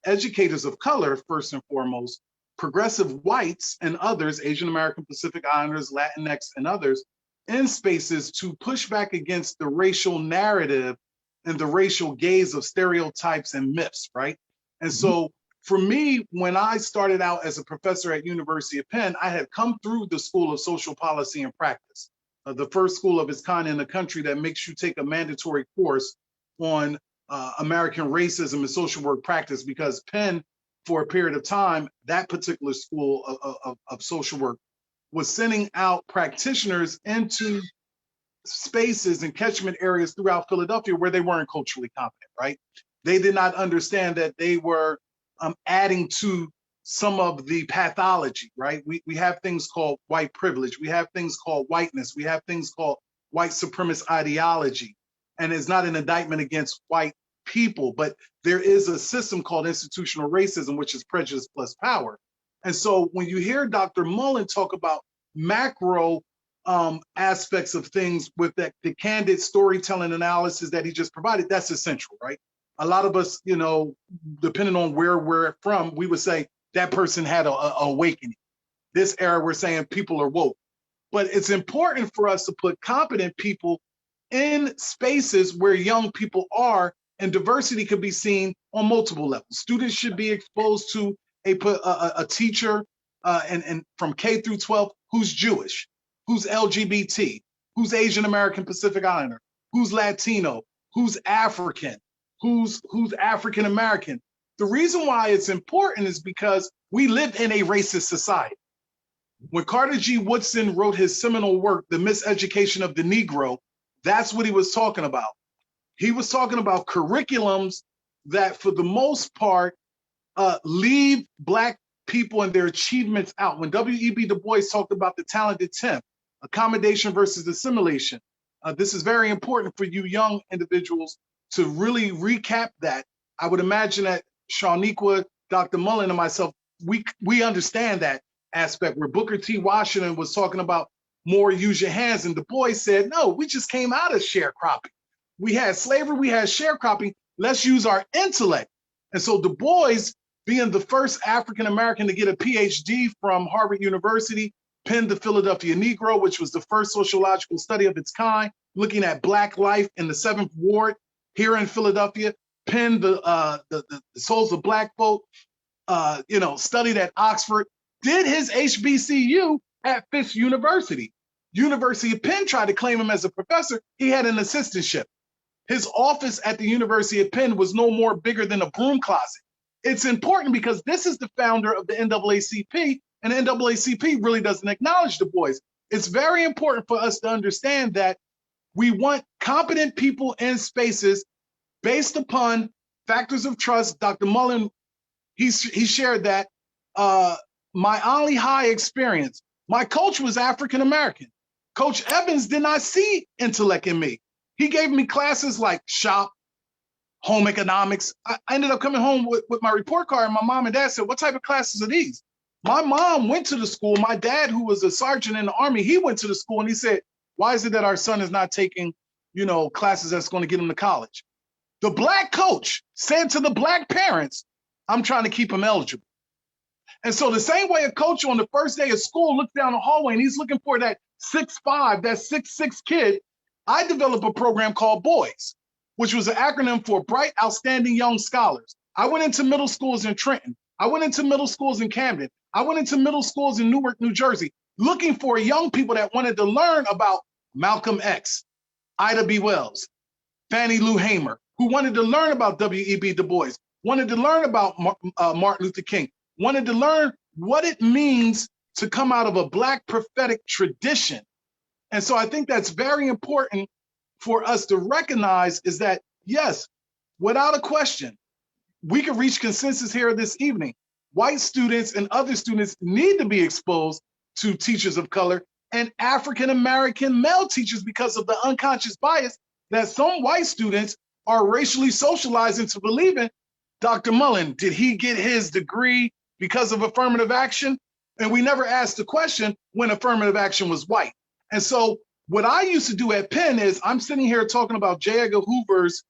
educators of color, first and foremost, progressive whites and others, Asian American, Pacific Islanders, Latinx, and others, in spaces to push back against the racial narrative and the racial gaze of stereotypes and myths, right? And so for me, when I started out as a professor at University of Penn, I had come through the School of Social Policy and Practice, the first school of its kind in the country that makes you take a mandatory course on American racism and social work practice, because Penn, for a period of time, that particular school of social work was sending out practitioners into spaces and catchment areas throughout Philadelphia where they weren't culturally competent, right? They did not understand that they were adding to some of the pathology, right? We have things called white privilege. We have things called whiteness. We have things called white supremacist ideology. And it's not an indictment against white people, but there is a system called institutional racism, which is prejudice plus power. And so when you hear Dr. Mullen talk about macro aspects of things with the candid storytelling analysis that he just provided, that's essential, right? A lot of us, you know, depending on where we're from, we would say that person had a awakening. This era, we're saying people are woke. But it's important for us to put competent people in spaces where young people are, and diversity could be seen on multiple levels. Students should be exposed to a teacher and from K through 12 who's Jewish, who's LGBT, who's Asian American Pacific Islander, who's Latino, who's African, who's African American. The reason why it's important is because we live in a racist society. When Carter G. Woodson wrote his seminal work, The Miseducation of the Negro, that's what he was talking about. He was talking about curriculums that, for the most part, leave Black people and their achievements out. When W.E.B. Du Bois talked about the talented 10th, accommodation versus assimilation, this is very important for you young individuals to really recap that. I would imagine that Shawnickque, Dr. Mullen, and myself, we understand that aspect, where Booker T. Washington was talking about more use your hands, and Du Bois said, no, we just came out of sharecropping. We had slavery, we had sharecropping, let's use our intellect. And so Du Bois, being the first African-American to get a PhD from Harvard University, penned the Philadelphia Negro, which was the first sociological study of its kind, looking at Black life in the 7th Ward here in Philadelphia, penned the Souls of Black Folk, studied at Oxford, did his HBCU at Fisk University. University of Penn tried to claim him as a professor. He had an assistantship. His office at the University of Penn was no more bigger than a broom closet. It's important because this is the founder of the NAACP, and the NAACP really doesn't acknowledge Du Bois. It's very important for us to understand that we want competent people in spaces based upon factors of trust. Dr. Mullen, he shared that. My only high experience, my coach was African-American. Coach Evans did not see intellect in me. He gave me classes like shop, home economics. I ended up coming home with my report card, and my mom and dad said, what type of classes are these? My mom went to the school. My dad, who was a sergeant in the Army, he went to the school and he said, why is it that our son is not taking, classes that's going to get him to college? The Black coach said to the Black parents, I'm trying to keep him eligible. And so the same way a coach on the first day of school looks down the hallway and he's looking for that 6'5", that 6'6" kid, I developed a program called BOYS, which was an acronym for Bright Outstanding Young Scholars. I went into middle schools in Trenton. I went into middle schools in Camden. I went into middle schools in Newark, New Jersey, looking for young people that wanted to learn about Malcolm X, Ida B. Wells, Fannie Lou Hamer, who wanted to learn about W.E.B. Du Bois, wanted to learn about Martin Luther King, wanted to learn what it means to come out of a Black prophetic tradition. And so I think that's very important for us to recognize is that, yes, without a question, we can reach consensus here this evening. White students and other students need to be exposed to teachers of color and African-American male teachers because of the unconscious bias that some white students are racially socialized into believing. Dr. Mullen, did he get his degree because of affirmative action? And we never asked the question when affirmative action was white. And so what I used to do at Penn is I'm sitting here talking about J. Edgar Hoover's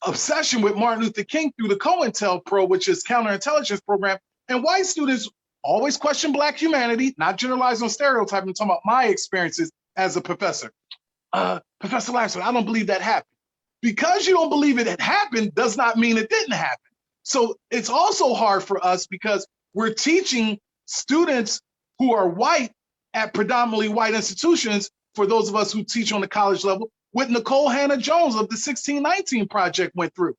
obsession with Martin Luther King through the COINTELPRO, which is counterintelligence program. And white students always question Black humanity, not generalize on stereotype. I'm talking about my experiences as a professor. Professor Lassiter, I don't believe that happened. Because you don't believe it had happened does not mean it didn't happen. So it's also hard for us because we're teaching students who are white at predominantly white institutions, for those of us who teach on the college level, what Nicole Hannah-Jones of the 1619 Project went through.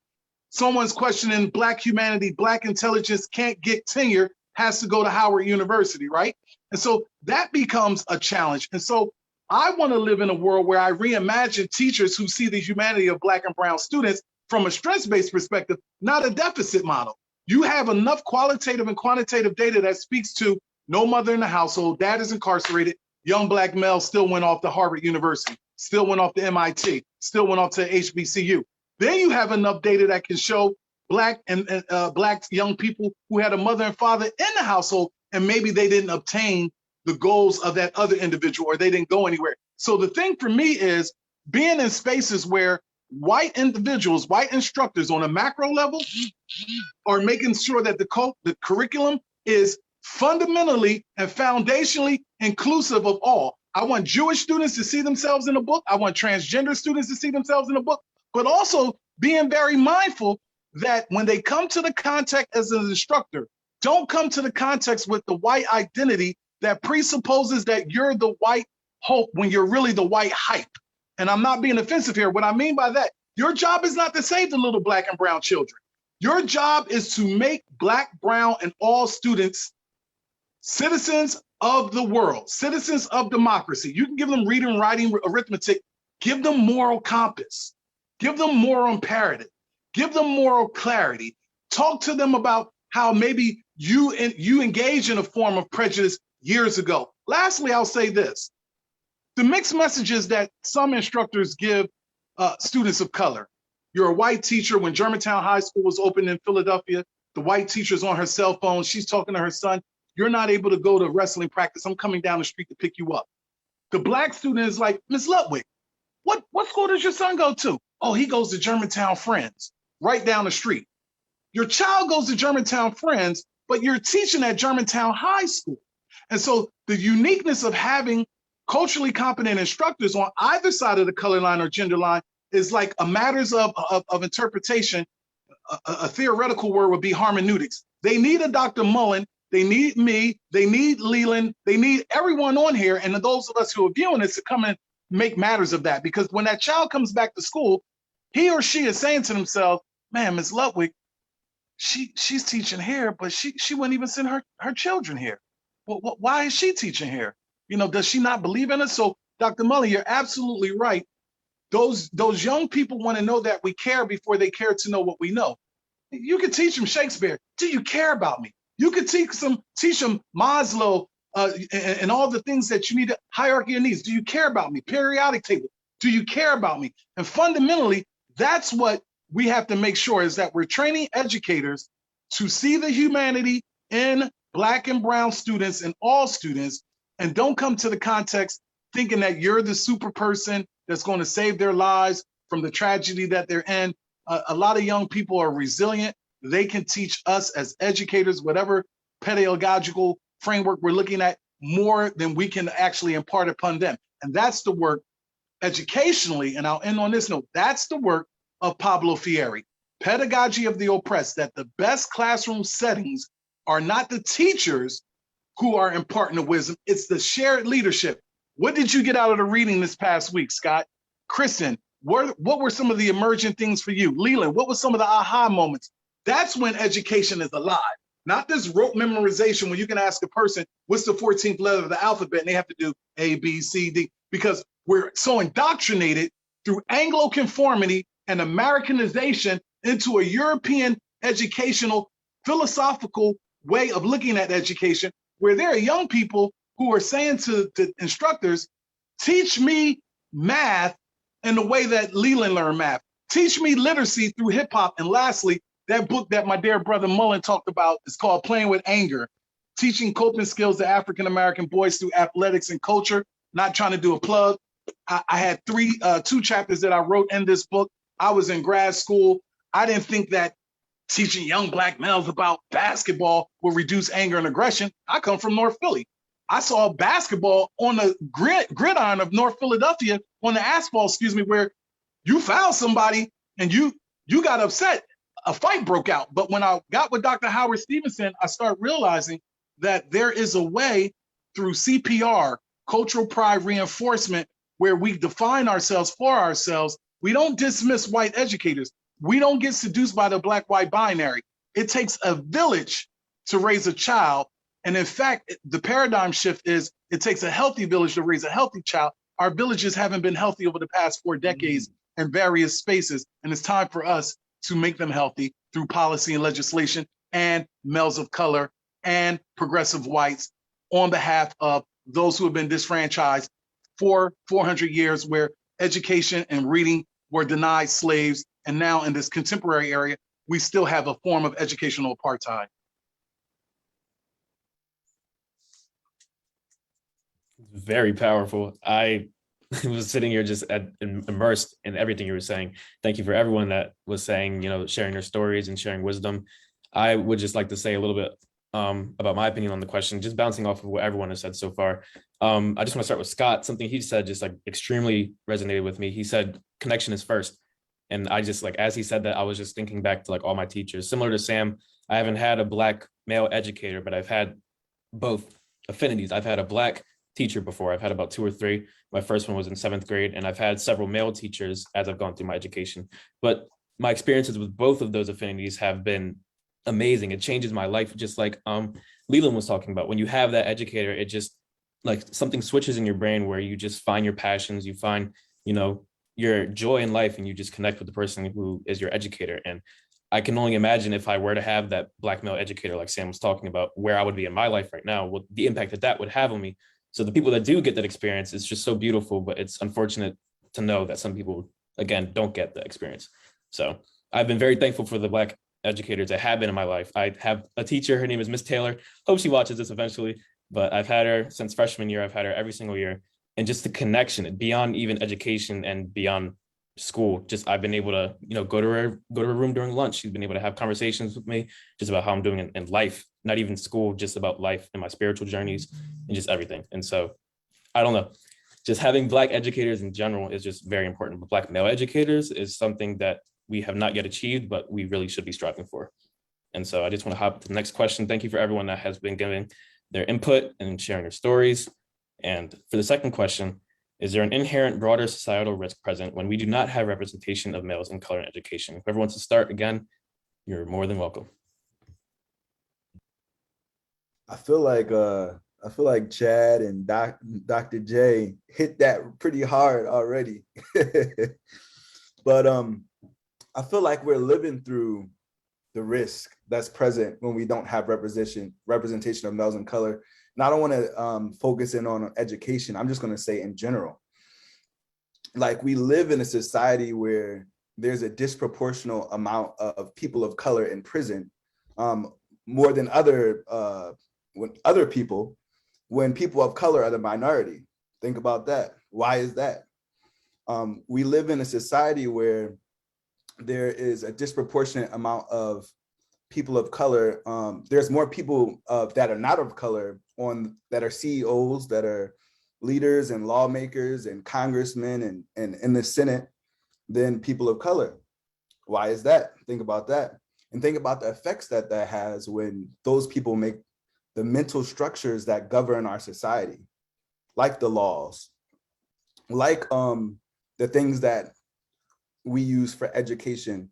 Someone's questioning Black humanity, Black intelligence can't get tenure, has to go to Howard University, right? And so that becomes a challenge. And so I want to live in a world where I reimagine teachers who see the humanity of Black and brown students from a strengths-based perspective, not a deficit model. You have enough qualitative and quantitative data that speaks to no mother in the household, dad is incarcerated, young Black male still went off to Harvard University, still went off to MIT, still went off to HBCU. Then you have enough data that can show Black and Black young people who had a mother and father in the household, and maybe they didn't obtain the goals of that other individual, or they didn't go anywhere. So the thing for me is being in spaces where white individuals, white instructors on a macro level are making sure that the curriculum is fundamentally and foundationally inclusive of all. I want Jewish students to see themselves in a book. I want transgender students to see themselves in a book, but also being very mindful that when they come to the context as an instructor, don't come to the context with the white identity that presupposes that you're the white hope when you're really the white hype. And I'm not being offensive here. What I mean by that, your job is not to save the little Black and brown children. Your job is to make Black, brown, and all students citizens of the world, citizens of democracy. You can give them reading, writing, arithmetic, give them moral compass, give them moral imperative, give them moral clarity. Talk to them about how maybe you engage in a form of prejudice years ago. Lastly, I'll say this. The mixed messages that some instructors give students of color. You're a white teacher. When Germantown High School was opened in Philadelphia, the white teacher's on her cell phone. She's talking to her son. You're not able to go to wrestling practice. I'm coming down the street to pick you up. The Black student is like, Ms. Ludwig, what school does your son go to? Oh, he goes to Germantown Friends, right down the street. Your child goes to Germantown Friends, but you're teaching at Germantown High School. And so the uniqueness of having culturally competent instructors on either side of the color line or gender line is like a matters of interpretation. A theoretical word would be hermeneutics. They need a Dr. Mullen. They need me. They need Leland. They need everyone on here. And those of us who are viewing this to come and make matters of that. Because when that child comes back to school, he or she is saying to themselves, man, Ms. Ludwig, she's teaching here, but she wouldn't even send her children here. Well, why is she teaching here? Does she not believe in us? So Dr. Mullen, you're absolutely right. Those young people want to know that we care before they care to know what we know. You can teach them Shakespeare. Do you care about me? You could teach them Maslow and all the things that you need, hierarchy of needs. Do you care about me? Periodic table. Do you care about me? And fundamentally, that's what we have to make sure is that we're training educators to see the humanity in Black and brown students and all students, and don't come to the context thinking that you're the super person that's going to save their lives from the tragedy that they're in. A lot of young people are resilient. They can teach us as educators, whatever pedagogical framework we're looking at, more than we can actually impart upon them. And that's the work educationally, and I'll end on this note, that's the work of Pablo Freire, Pedagogy of the Oppressed, that the best classroom settings are not the teachers who are imparting the wisdom, it's the shared leadership. What did you get out of the reading this past week, Scott? Kristin, what were some of the emergent things for you? Leland, what were some of the aha moments? That's when education is alive. Not this rote memorization when you can ask a person, what's the 14th letter of the alphabet? And they have to do A, B, C, D, because we're so indoctrinated through Anglo conformity and Americanization into a European educational, philosophical way of looking at education, where there are young people who are saying to instructors, teach me math in the way that Leland learned math. Teach me literacy through hip hop. And lastly, that book that my dear brother Mullen talked about is called Playing with Anger, teaching coping skills to African-American boys through athletics and culture. Not trying to do a plug. I had two chapters that I wrote in this book. I was in grad school. I didn't think that teaching young Black males about basketball will reduce anger and aggression. I come from North Philly. I saw basketball on the gridiron of North Philadelphia, on the asphalt, where you fouled somebody and you got upset. A fight broke out. But when I got with Dr. Howard Stevenson, I started realizing that there is a way through CPR, cultural pride reinforcement, where we define ourselves for ourselves. We don't dismiss white educators. We don't get seduced by the Black-white binary. It takes a village to raise a child. And in fact, the paradigm shift is it takes a healthy village to raise a healthy child. Our villages haven't been healthy over the past 4 decades in various spaces. And it's time for us to make them healthy through policy and legislation and males of color and progressive whites on behalf of those who have been disfranchised for 400 years, where education and reading were denied slaves. And now in this contemporary area, we still have a form of educational apartheid. Very powerful. I was sitting here just immersed in everything you were saying. Thank you for everyone that was saying, sharing their stories and sharing wisdom. I would just like to say a little bit about my opinion on the question, just bouncing off of what everyone has said so far. I just want to start with Scott. Something he said just extremely resonated with me. He said connection is first. And I just as he said that, I was just thinking back to all my teachers. Similar to Sam, I haven't had a Black male educator, but I've had both affinities. I've had a Black teacher before. I've had about 2 or 3. My first one was in 7th grade, and I've had several male teachers as I've gone through my education. But my experiences with both of those affinities have been amazing. It changes my life, just like Leland was talking about. When you have that educator, it just something switches in your brain where you just find your passions, you find, your joy in life, and you just connect with the person who is your educator. And I can only imagine if I were to have that Black male educator, like Sam was talking about, where I would be in my life right now, what the impact that would have on me. So the people that do get that experience, it's just so beautiful, but it's unfortunate to know that some people, again, don't get the experience. So I've been very thankful for the Black educators that have been in my life. I have a teacher, her name is Miss Taylor. Hope she watches this eventually, but I've had her since freshman year. I've had her every single year. And just the connection beyond even education and beyond school, just I've been able to, go to her room during lunch. She's been able to have conversations with me just about how I'm doing in life, not even school, just about life and my spiritual journeys and just everything. And so I don't know, just having Black educators in general is just very important. But Black male educators is something that we have not yet achieved, but we really should be striving for. And so I just want to hop to the next question. Thank you for everyone that has been giving their input and sharing their stories. And for the second question, is there an inherent broader societal risk present when we do not have representation of males in color in education? If everyone wants to start, again, you're more than welcome. I feel like Chad and Dr. J hit that pretty hard already. But I feel like we're living through the risk that's present when we don't have representation of males in color. and I don't want to focus in on education. I'm just going to say in general, like we live in a society where there's a disproportional amount of people of color in prison, more than other people, when people of color are the minority. Think about that. Why is that? We live in a society where there is a disproportionate amount of people of color. There's more people that are not of color that are CEOs, that are leaders and lawmakers and congressmen and in the Senate than people of color. Why is that? Think about that. And think about the effects that has when those people make the mental structures that govern our society, like the laws, like the things that we use for education,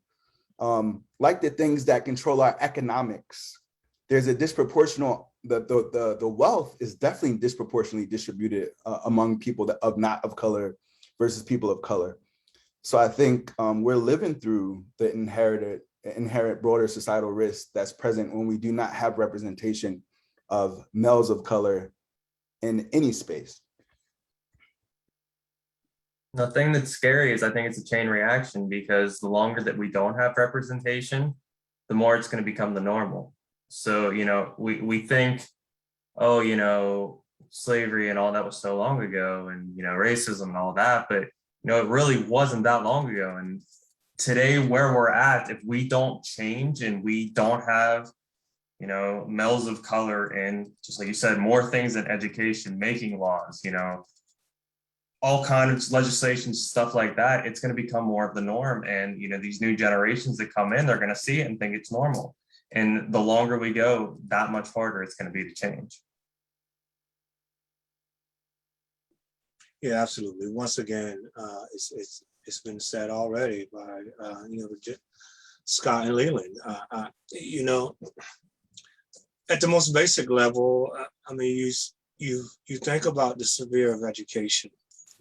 like the things that control our economics. There's a disproportional, the wealth is definitely disproportionately distributed among people that not of color versus people of color. So I think we're living through the inherent broader societal risk that's present when we do not have representation of males of color in any space. The thing that's scary is I think it's a chain reaction, because the longer that we don't have representation, the more it's going to become the normal. So, we think, oh, slavery and all that was so long ago, and, racism and all that, but, it really wasn't that long ago. And today where we're at, if we don't change and we don't have, males of color and, just like you said, more things in education, making laws, all kinds of legislation, stuff like that, it's going to become more of the norm. And, these new generations that come in, they're going to see it and think it's normal. And the longer we go, that much harder it's going to be to change. Yeah, absolutely. Once again, it's been said already by Scott and Leland. At the most basic level, you think about the severe of education,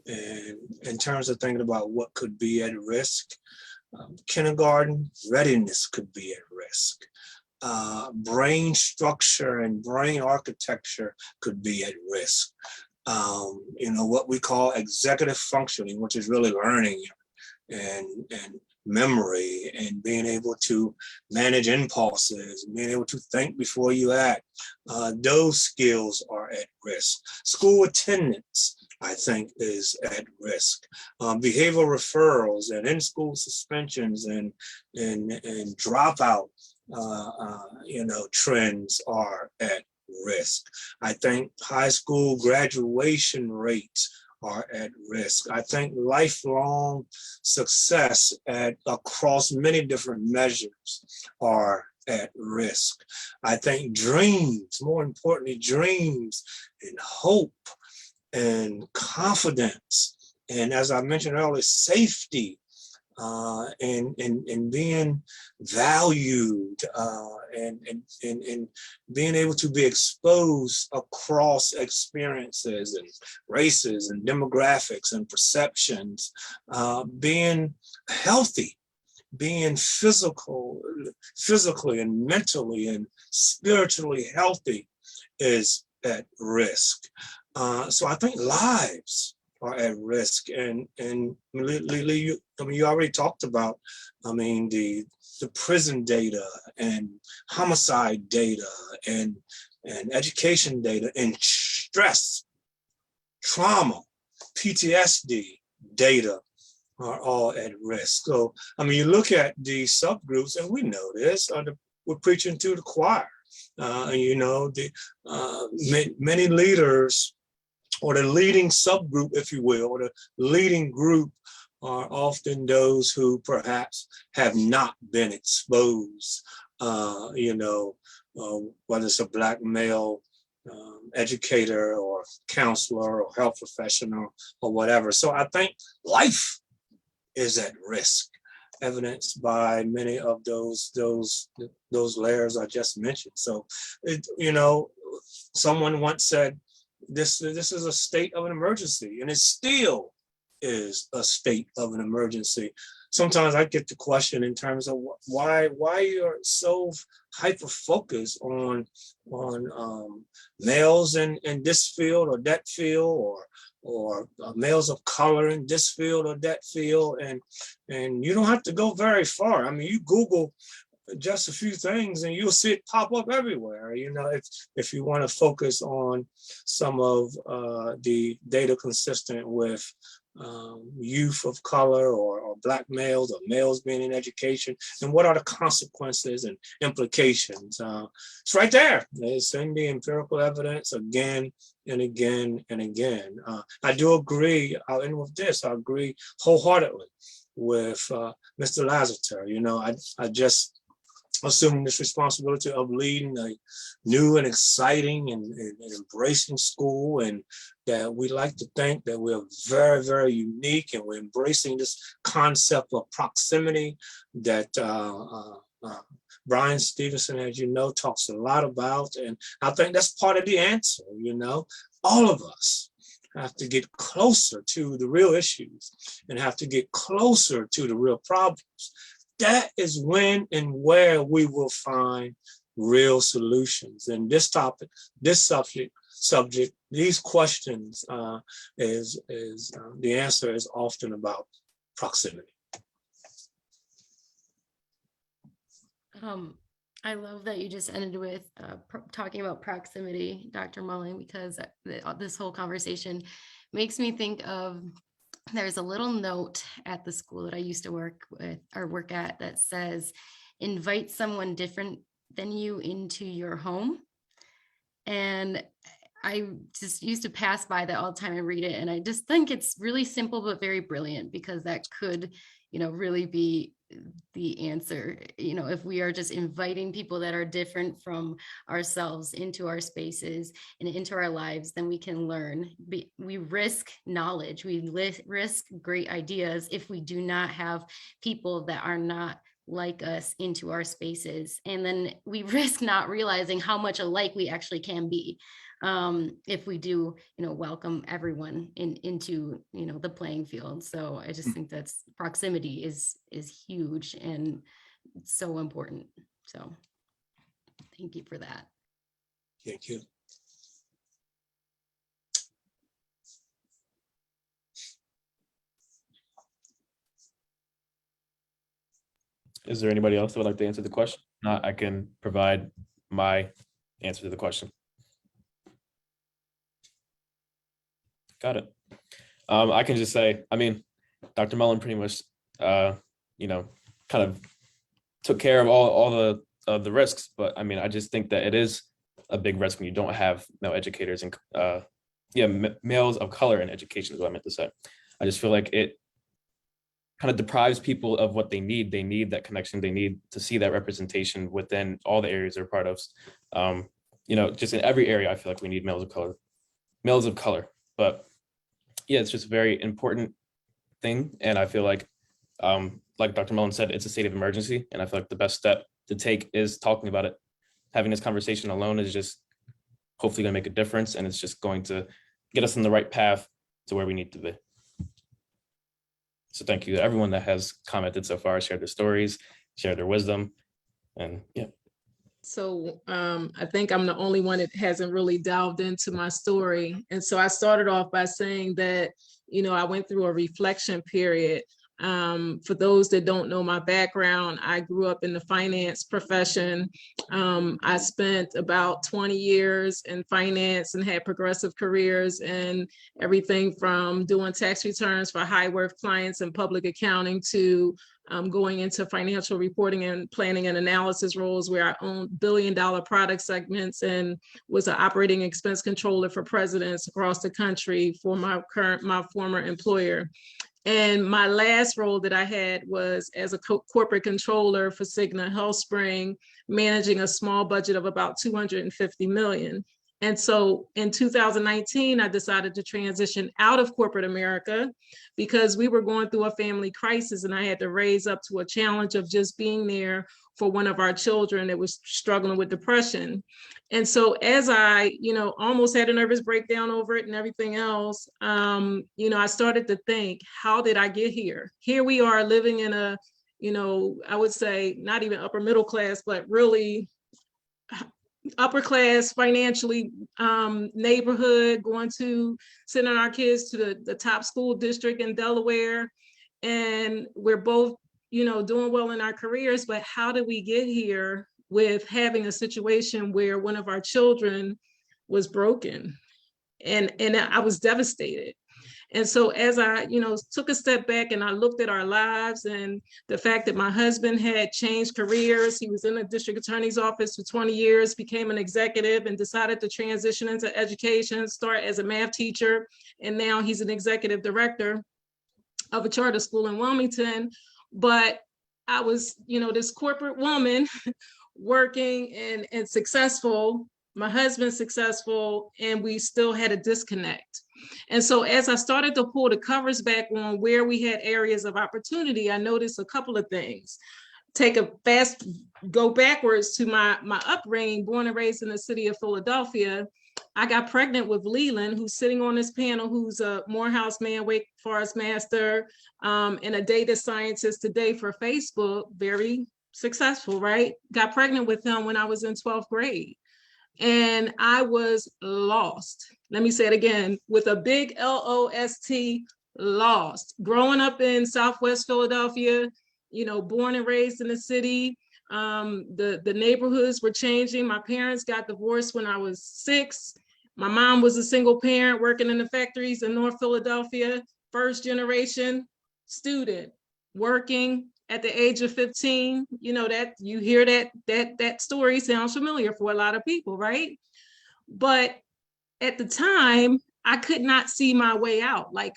and in terms of thinking about what could be at risk, kindergarten readiness could be at risk. Brain structure and brain architecture could be at risk. What we call executive functioning, which is really learning and memory and being able to manage impulses, being able to think before you act. Those skills are at risk. School attendance, I think, is at risk. Behavioral referrals and in-school suspensions and dropout, trends are at risk. I think high school graduation rates are at risk. I think lifelong success across many different measures are at risk. I think dreams, more importantly, dreams and hope and confidence, and as I mentioned earlier, safety, and being valued, and being able to be exposed across experiences and races and demographics and perceptions, being healthy, being physically and mentally and spiritually healthy is at risk. So I think lives are at risk, and you already talked about, the prison data and homicide data and education data and stress, trauma, PTSD data are all at risk. So, you look at the subgroups, and we know this, we're preaching to the choir. Many leaders, or the leading subgroup, if you will, or the leading group, are often those who perhaps have not been exposed, whether it's a Black male educator or counselor or health professional or whatever. So I think life is at risk, evidenced by many of those layers I just mentioned. So, someone once said, this is a state of an emergency, and it's still is a state of an emergency. Sometimes I get the question in terms of why you're so hyper focused on males in this field or that field, or males of color in this field or that field, and you don't have to go very far. I mean, you Google just a few things and you'll see it pop up everywhere. You know, if you want to focus on some of the data consistent with youth of color or Black males or males being in education, and what are the consequences and implications. It's right there. It's in the empirical evidence again and again and again. I do agree, I'll end with this, I agree wholeheartedly with Mr. Lassiter. You know, I just assuming this responsibility of leading a new and exciting and embracing school, and that we like to think that we're very, very unique, and we're embracing this concept of proximity that Bryan Stevenson, as you know, talks a lot about. And I think that's part of the answer. You know, all of us have to get closer to the real issues and have to get closer to the real problems. That is when and where we will find real solutions. And this topic, this subject, these questions is the answer is often about proximity. I love that you just ended with talking about proximity, Dr. Mullen, because this whole conversation makes me think of, there's a little note at the school that I used to work at that says, invite someone different than you into your home. And I just used to pass by that all the time and read it. And I just think it's really simple, but very brilliant, because that could, you know, really be the answer. You know, if we are just inviting people that are different from ourselves into our spaces and into our lives, then we can learn. We risk knowledge, we risk great ideas if we do not have people that are not like us into our spaces. And then we risk not realizing how much alike we actually can be, if we do, you know, welcome everyone into, you know, the playing field. So I just think that's proximity is huge and so important. So thank you for that. Thank you. Is there anybody else that would like to answer the question? Not, I can provide my answer to the question. Got it. I can just say, I mean, Dr. Mullen pretty much, you know, kind of took care of all the risks, but I mean, I just think that it is a big risk when you don't have male educators and males of color in education is what I meant to say. I just feel like it kind of deprives people of what they need. They need that connection. They need to see that representation within all the areas they're part of. You know, just in every area, I feel like we need males of color. But yeah, it's just a very important thing. And I feel like Dr. Mullen said, it's a state of emergency. And I feel like the best step to take is talking about it. Having this conversation alone is just hopefully going to make a difference. And it's just going to get us on the right path to where we need to be. So thank you to everyone that has commented so far, shared their stories, shared their wisdom, and yeah. So I think I'm the only one that hasn't really delved into my story. And so I started off by saying that, you know, I went through a reflection period. For those that don't know my background, I grew up in the finance profession. I spent about 20 years in finance and had progressive careers in everything from doing tax returns for high worth clients and public accounting to going into financial reporting and planning and analysis roles where I owned billion-dollar product segments and was an operating expense controller for presidents across the country for my former employer. And my last role that I had was as a corporate controller for Cigna HealthSpring, managing a small budget of about $250 million. And so in 2019, I decided to transition out of corporate America because we were going through a family crisis and I had to raise up to a challenge of just being there for one of our children that was struggling with depression. And so as I, almost had a nervous breakdown over it and everything else, I started to think, how did I get here? Here we are living in a, I would say not even upper middle class, but really upper class financially neighborhood, sending our kids to the top school district in Delaware. And we're both, doing well in our careers, but how did we get here with having a situation where one of our children was broken? And I was devastated. And so as I, took a step back and I looked at our lives and the fact that my husband had changed careers, he was in the district attorney's office for 20 years, became an executive and decided to transition into education, start as a math teacher. And now he's an executive director of a charter school in Wilmington. But I was, this corporate woman working and successful, my husband successful, and we still had a disconnect. And so as I started to pull the covers back on where we had areas of opportunity, I noticed a couple of things. Go backwards to my upbringing, born and raised in the city of Philadelphia. I got pregnant with Leland, who's sitting on this panel, who's a Morehouse man, Wake Forest master, and a data scientist today for Facebook, very successful, right? Got pregnant with him when I was in 12th grade. And I was lost. Let me say it again, with a big L-O-S-T, lost. Growing up in Southwest Philadelphia, born and raised in the city, the neighborhoods were changing. My parents got divorced when I was 6. My mom was a single parent working in the factories in North Philadelphia, first generation student, working at the age of 15. That you hear that story sounds familiar for a lot of people, right? But at the time, I could not see my way out. Like,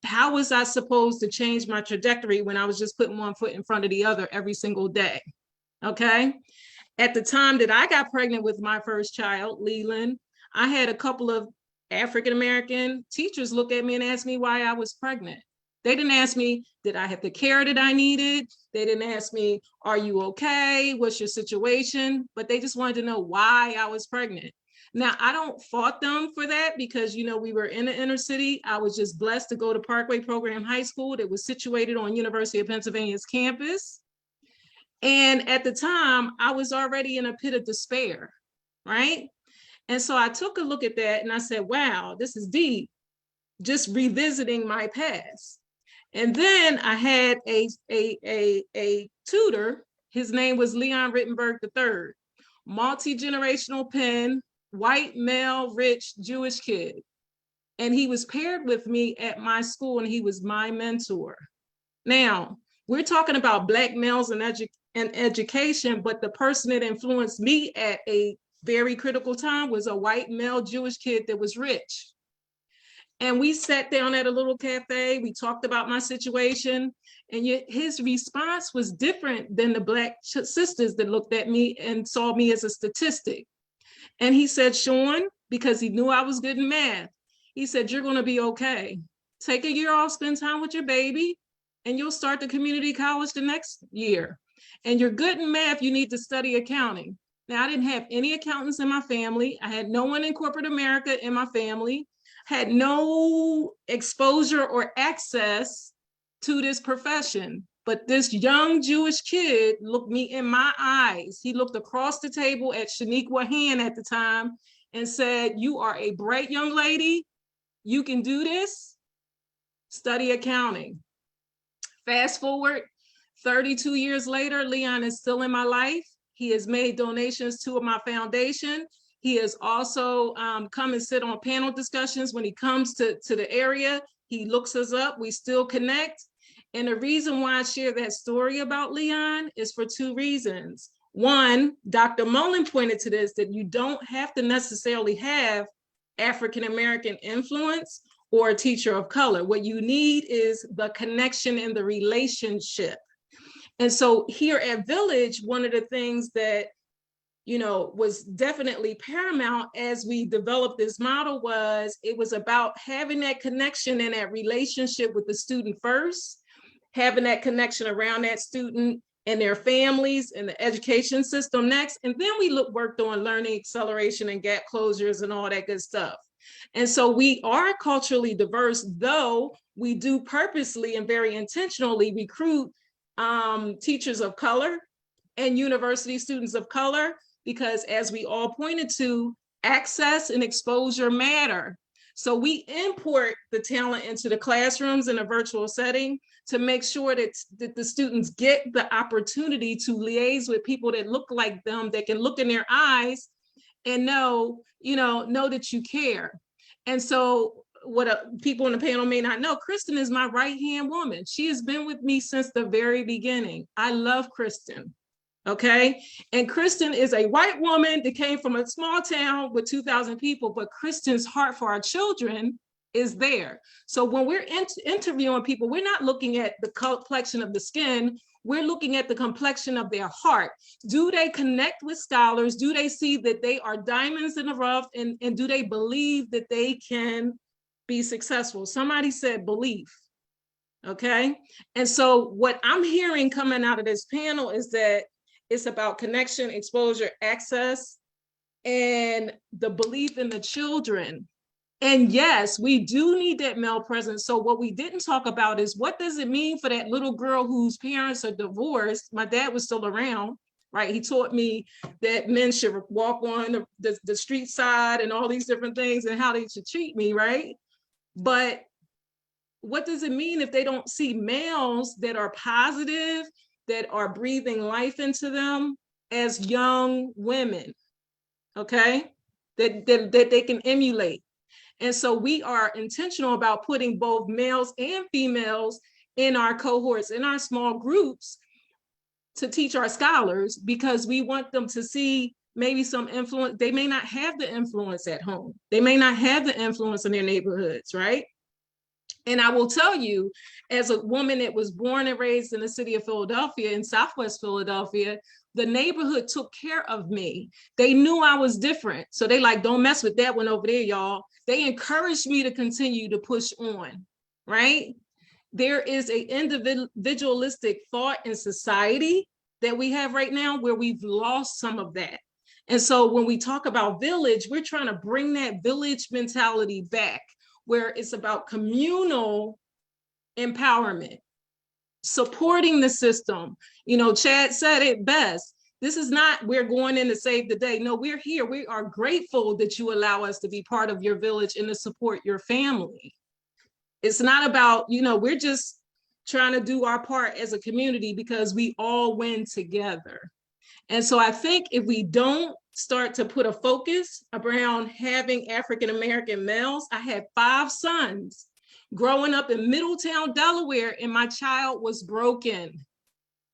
how was I supposed to change my trajectory when I was just putting one foot in front of the other every single day? Okay. At the time that I got pregnant with my first child, Leland, I had a couple of African-American teachers look at me and ask me why I was pregnant. They didn't ask me, did I have the care that I needed? They didn't ask me, are you okay? What's your situation? But they just wanted to know why I was pregnant. Now, I don't fault them for that because, we were in the inner city. I was just blessed to go to Parkway Program High School that was situated on University of Pennsylvania's campus. And at the time, I was already in a pit of despair, right? And so I took a look at that and I said, wow, this is deep, just revisiting my past. And then I had a tutor. His name was Leon Rittenberg III, multi-generational pen, white, male, rich, Jewish kid. And he was paired with me at my school and he was my mentor. Now, we're talking about Black males and education, but the person that influenced me at a very critical time was a white male Jewish kid that was rich. And we sat down at a little cafe, we talked about my situation, and yet his response was different than the Black sisters that looked at me and saw me as a statistic. And he said, Sean, because he knew I was good in math, he said, you're gonna be okay. Take a year off, spend time with your baby, and you'll start the community college the next year. And you're good in math, you need to study accounting. Now, I didn't have any accountants in my family. I had no one in corporate America in my family, had no exposure or access to this profession. But this young Jewish kid looked me in my eyes. He looked across the table at Shawnickque T at the time and said, you are a bright young lady. You can do this. Study accounting. Fast forward 32 years later, Leon is still in my life. He has made donations to my foundation. He has also come and sit on panel discussions when he comes to the area. He looks us up, we still connect. And the reason why I share that story about Leon is for 2 reasons. One, Dr. Mullen pointed to this, that you don't have to necessarily have African-American influence or a teacher of color. What you need is the connection and the relationship. And so here at Village, one of the things that was definitely paramount as we developed this model was it was about having that connection and that relationship with the student first, having that connection around that student, and their families and the education system next. And then we worked on learning acceleration and gap closures and all that good stuff. And so we are culturally diverse, though we do purposely and very intentionally recruit teachers of color and university students of color, because as we all pointed to, access and exposure matter. So we import the talent into the classrooms in a virtual setting to make sure that the students get the opportunity to liaise with people that look like them, that can look in their eyes and know that you care. And so what people on the panel may not know, Kristin is my right-hand woman. She has been with me since the very beginning. I love Kristin, okay? And Kristin is a white woman that came from a small town with 2,000 people, but Kristin's heart for our children is there. So when we're interviewing people, we're not looking at the complexion of the skin, we're looking at the complexion of their heart. Do they connect with scholars? Do they see that they are diamonds in the rough? And do they believe that they can be successful? Somebody said belief, okay? And so what I'm hearing coming out of this panel is that it's about connection, exposure, access, and the belief in the children. And yes, we do need that male presence. So what we didn't talk about is, what does it mean for that little girl whose parents are divorced? My dad was still around, right? He taught me that men should walk on the street side and all these different things and how they should treat me, right? But what does it mean if they don't see males that are positive, that are breathing life into them as young women, okay? That they can emulate. And so we are intentional about putting both males and females in our cohorts, in our small groups, to teach our scholars, because we want them to see maybe some influence. They may not have the influence at home. They may not have the influence in their neighborhoods, right? And I will tell you, as a woman that was born and raised in the city of Philadelphia, in Southwest Philadelphia, the neighborhood took care of me. They knew I was different. So they like, don't mess with that one over there, y'all. They encouraged me to continue to push on, right? There is an individualistic thought in society that we have right now where we've lost some of that. And so when we talk about village, we're trying to bring that village mentality back, where it's about communal empowerment, supporting the system. You know, Chad said it best. This is not, we're going in to save the day. No, we're here. We are grateful that you allow us to be part of your village and to support your family. It's not about, we're just trying to do our part as a community because we all win together. And so I think if we don't start to put a focus around having African-American males, I had 5 sons growing up in Middletown, Delaware, and my child was broken.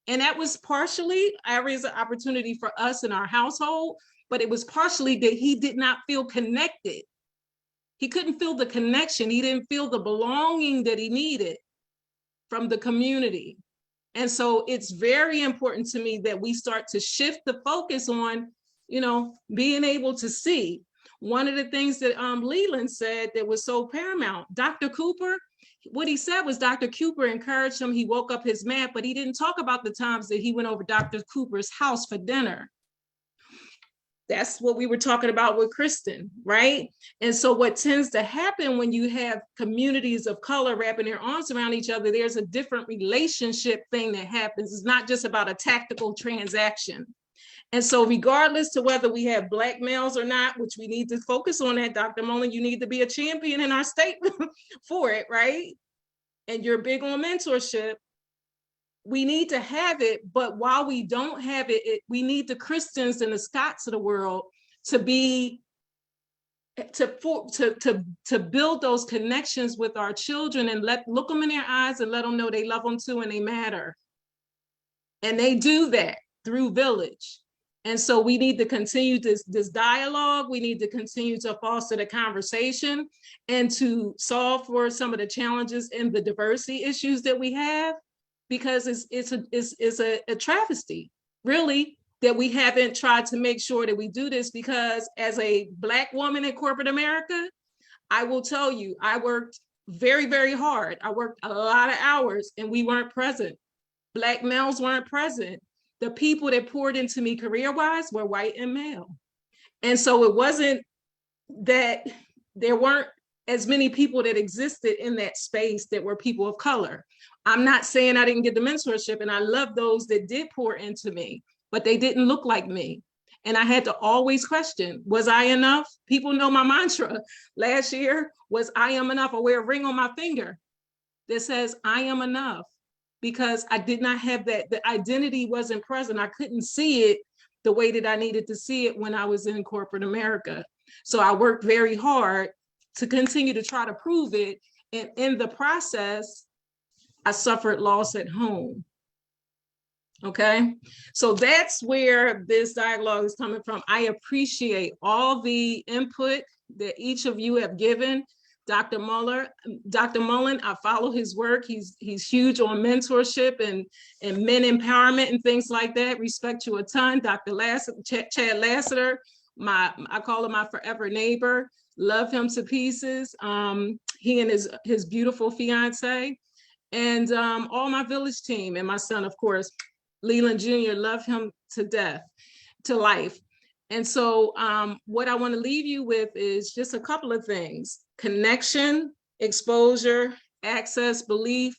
And that was partially areas of opportunity for us in our household, but it was partially that he did not feel connected. He couldn't feel the connection. He didn't feel the belonging that he needed from the community. And so it's very important to me that we start to shift the focus on, being able to see. One of the things that Leland said that was so paramount, Dr. Cooper, what he said was Dr. Cooper encouraged him. He woke up his math, but he didn't talk about the times that he went over Dr. Cooper's house for dinner. That's what we were talking about with Kristin, right? And so what tends to happen when you have communities of color wrapping their arms around each other, there's a different relationship thing that happens. It's not just about a tactical transaction. And so regardless to whether we have Black males or not, which we need to focus on that, Dr. Mullen, you need to be a champion in our state for it, right? And you're big on mentorship. We need to have it, but while we don't have it, we need the Kristins and the Scotts of the world to build those connections with our children and look them in their eyes and let them know they love them too and they matter. And they do that through Village. And so we need to continue this dialogue. We need to continue to foster the conversation and to solve for some of the challenges and the diversity issues that we have, because it's a travesty, really, that we haven't tried to make sure that we do this. Because as a Black woman in corporate America, I will tell you, I worked very, very hard. I worked a lot of hours and we weren't present. Black males weren't present. The people that poured into me career-wise were white and male. And so it wasn't that there weren't as many people that existed in that space that were people of color. I'm not saying I didn't get the mentorship, and I love those that did pour into me, but they didn't look like me. And I had to always question, was I enough? People know my mantra last year was I am enough. I wear a ring on my finger that says I am enough, because I did not have that, the identity wasn't present. I couldn't see it the way that I needed to see it when I was in corporate America. So I worked very hard to continue to try to prove it. And in the process, I suffered loss at home. Okay, so that's where this dialogue is coming from. I appreciate all the input that each of you have given. Dr. Mullen, I follow his work. He's huge on mentorship and men empowerment and things like that. Respect you a ton. Dr. Chad Lassiter, I call him my forever neighbor. Love him to pieces. He and his beautiful fiance, and all my village team, and my son, of course, Leland Jr., love him to death, to life. And so what I want to leave you with is just a couple of things: connection, exposure, access, belief,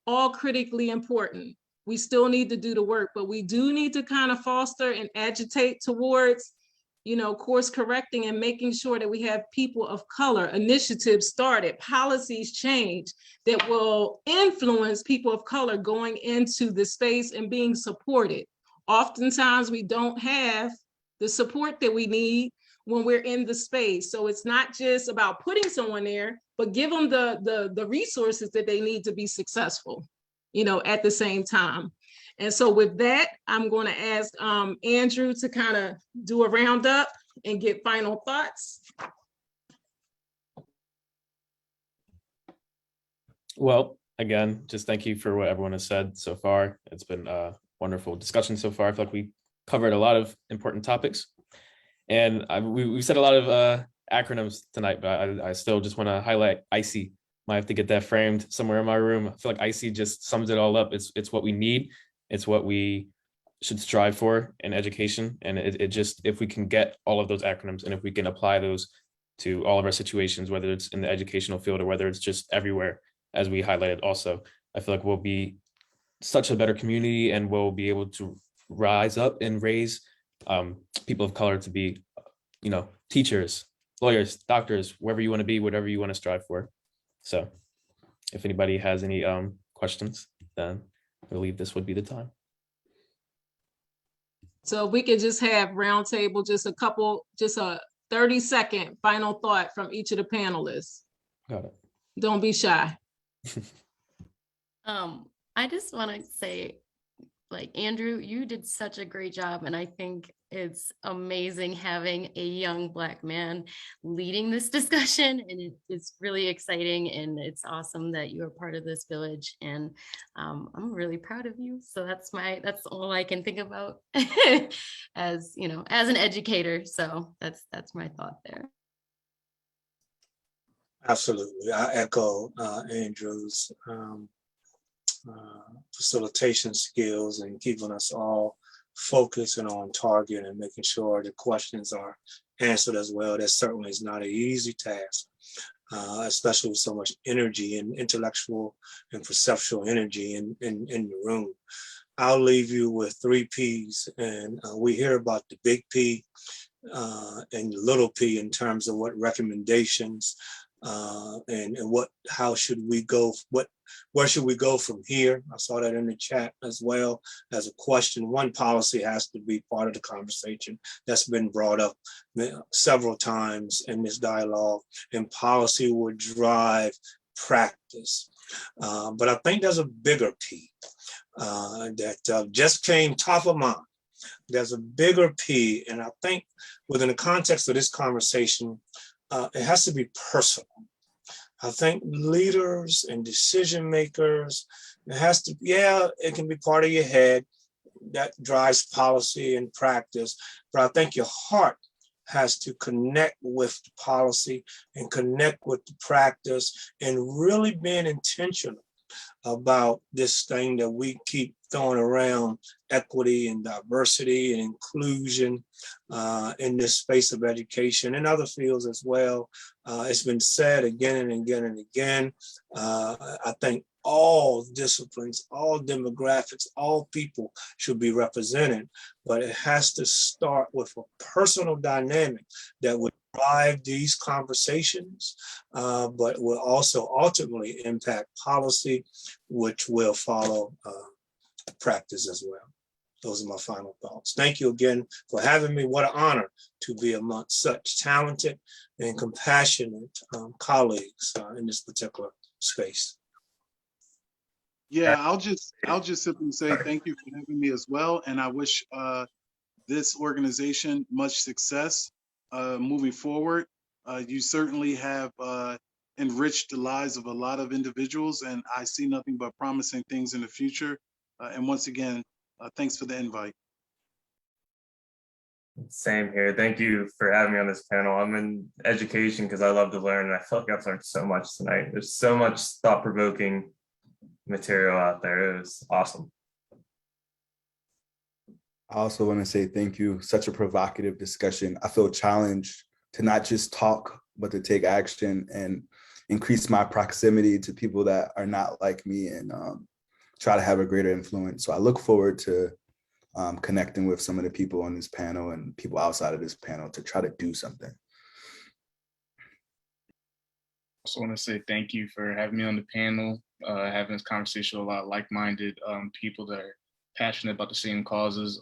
all critically important. We still need to do the work, but we do need to kind of foster and agitate towards, course correcting and making sure that we have people of color, initiatives started, policies changed that will influence people of color going into the space and being supported. Oftentimes we don't have the support that we need when we're in the space. So it's not just about putting someone there, but give them the resources that they need to be successful, at the same time. And so with that, I'm going to ask Andrew to kind of do a roundup and get final thoughts. Well, again, just thank you for what everyone has said so far. It's been a wonderful discussion so far. I feel like we covered a lot of important topics. And we said a lot of acronyms tonight, but I still just want to highlight IC. Might have to get that framed somewhere in my room. I feel like IC just sums it all up. It's what we need. It's what we should strive for in education. And it just, if we can get all of those acronyms and if we can apply those to all of our situations, whether it's in the educational field or whether it's just everywhere, as we highlighted also, I feel like we'll be such a better community and we'll be able to rise up and raise people of color to be, teachers, lawyers, doctors, wherever you want to be, whatever you want to strive for. So if anybody has any questions, then I believe this would be the time. So we could just have roundtable, just a 30-second final thought from each of the panelists. Got it. Don't be shy. I just want to say, Andrew, you did such a great job. And I think it's amazing having a young Black man leading this discussion. And it's really exciting. And it's awesome that you are part of this village. And I'm really proud of you. So that's all I can think about as an educator. So that's my thought there. Absolutely. I echo Andrew's facilitation skills and keeping us all focused and on target and making sure the questions are answered as well. That certainly is not an easy task, especially with so much energy and intellectual and perceptual energy in the room. I'll leave you with 3 P's, and we hear about the big P and the little p in terms of what recommendations and how should we go, where should we go from here? I saw that in the chat as well as a question. One, policy has to be part of the conversation. That's been brought up several times in this dialogue, and policy will drive practice. But I think there's a bigger P that just came top of mind. There's a bigger P, and I think within the context of this conversation, it has to be personal. I think leaders and decision makers, it has to, it can be part of your head that drives policy and practice, but I think your heart has to connect with the policy and connect with the practice and really being intentional about this thing that we keep throwing around, equity and diversity and inclusion in this space of education and other fields as well. It's been said again and again and again. I think all disciplines, all demographics, all people should be represented, but it has to start with a personal dynamic that would drive these conversations, but will also ultimately impact policy, which will follow practice as well. Those are my final thoughts. Thank you again for having me. What an honor to be amongst such talented and compassionate colleagues in this particular space. Yeah, I'll just simply say thank you for having me as well, and I wish this organization much success moving forward. You certainly have enriched the lives of a lot of individuals, and I see nothing but promising things in the future. And once again, thanks for the invite. Same here. Thank you for having me on this panel. I'm in education because I love to learn, and I feel like I've learned so much tonight. There's so much thought-provoking material out there. It was awesome. I also want to say thank you. Such a provocative discussion. I feel challenged to not just talk, but to take action and increase my proximity to people that are not like me and try to have a greater influence. So I look forward to connecting with some of the people on this panel and people outside of this panel to try to do something. I also want to say thank you for having me on the panel, having this conversation with a lot of like-minded people that are passionate about the same causes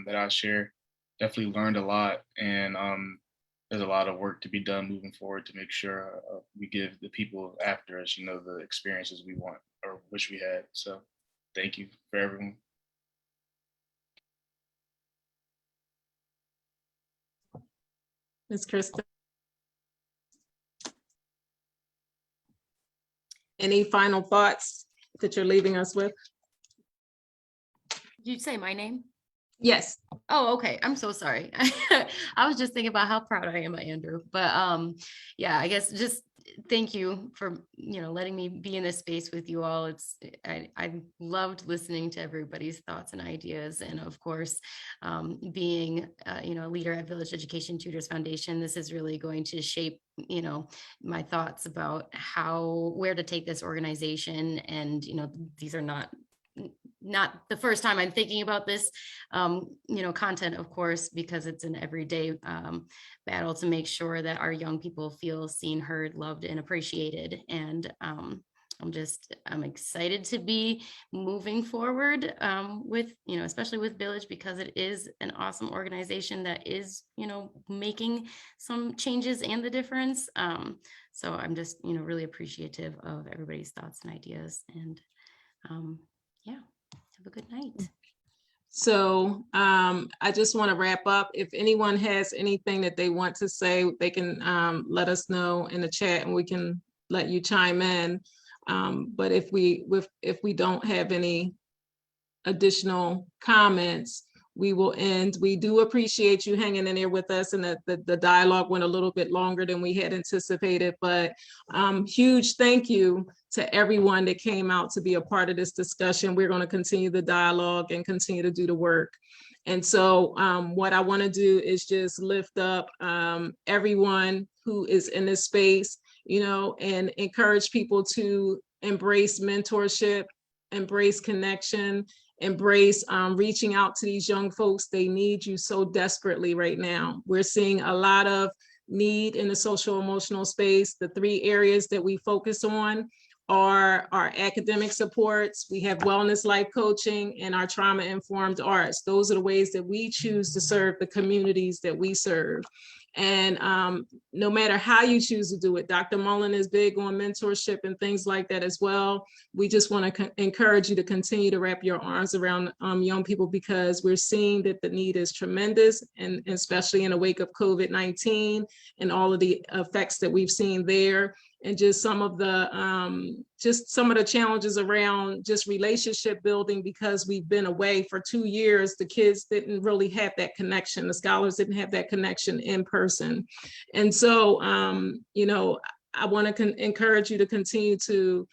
that I share. Definitely learned a lot, and there's a lot of work to be done moving forward to make sure we give the people after us, the experiences we want or wish we had. So thank you for everyone. Ms. Kristin. Any final thoughts that you're leaving us with? Did you say my name? Yes. Oh, okay. I'm so sorry. I was just thinking about how proud I am of Andrew. But yeah, I guess just thank you for letting me be in this space with you all. I loved listening to everybody's thoughts and ideas, and of course, being a leader at Village Education Tutors Foundation, this is really going to shape my thoughts about where to take this organization. And these are not the first time I'm thinking about this, content, of course, because it's an everyday battle to make sure that our young people feel seen, heard, loved, and appreciated. And I'm excited to be moving forward with, especially with Village, because it is an awesome organization that is, making some changes and the difference. So I'm just, really appreciative of everybody's thoughts and ideas. And yeah, have a good night. So I just want to wrap up. If anyone has anything that they want to say, they can let us know in the chat and we can let you chime in. But if we don't have any additional comments, we will end. We do appreciate you hanging in there with us, and that the dialogue went a little bit longer than we had anticipated, but huge thank you to everyone that came out to be a part of this discussion. We're going to continue the dialogue and continue to do the work. And so what I want to do is just lift up everyone who is in this space, and encourage people to embrace mentorship, embrace connection, embrace reaching out to these young folks. They need you so desperately right now. We're seeing a lot of need in the social emotional space. The 3 areas that we focus on are our academic supports, we have wellness life coaching, and our trauma-informed arts. Those are the ways that we choose to serve the communities that we serve. And no matter how you choose to do it, Dr. Mullen is big on mentorship and things like that as well. We just want to encourage you to continue to wrap your arms around young people, because we're seeing that the need is tremendous, and especially in the wake of COVID-19 and all of the effects that we've seen there. And just some of the challenges around just relationship building, because we've been away for 2 years. The kids didn't really have that connection. The scholars didn't have that connection in person. And so, I want to encourage you to continue to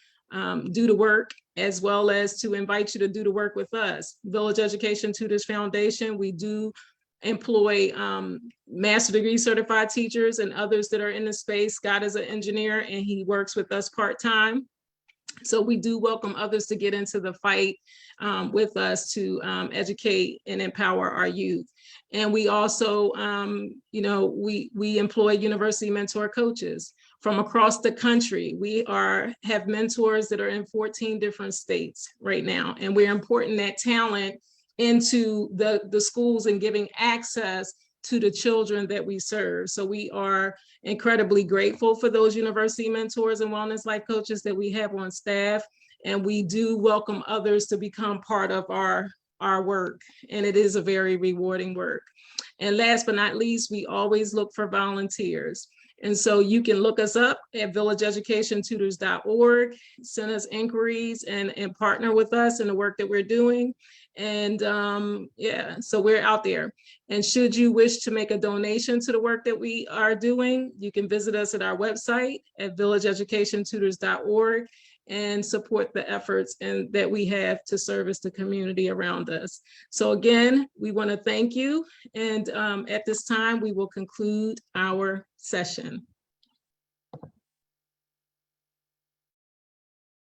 do the work, as well as to invite you to do the work with us. Village Education Tutors Foundation, we do employ master degree certified teachers and others that are in the space. Scott is an engineer and he works with us part-time. So we do welcome others to get into the fight with us to educate and empower our youth. And we also, we employ university mentor coaches from across the country. We have mentors that are in 14 different states right now. And we're importing that talent into the schools and giving access to the children that we serve. So we are incredibly grateful for those university mentors and wellness life coaches that we have on staff. And we do welcome others to become part of our work. And it is a very rewarding work. And last but not least, we always look for volunteers. And so you can look us up at villageeducationtutors.org, send us inquiries and partner with us in the work that we're doing. And so we're out there. And should you wish to make a donation to the work that we are doing, you can visit us at our website at villageeducationtutors.org and support the efforts that we have to service the community around us. So again, we want to thank you. And at this time, we will conclude our session.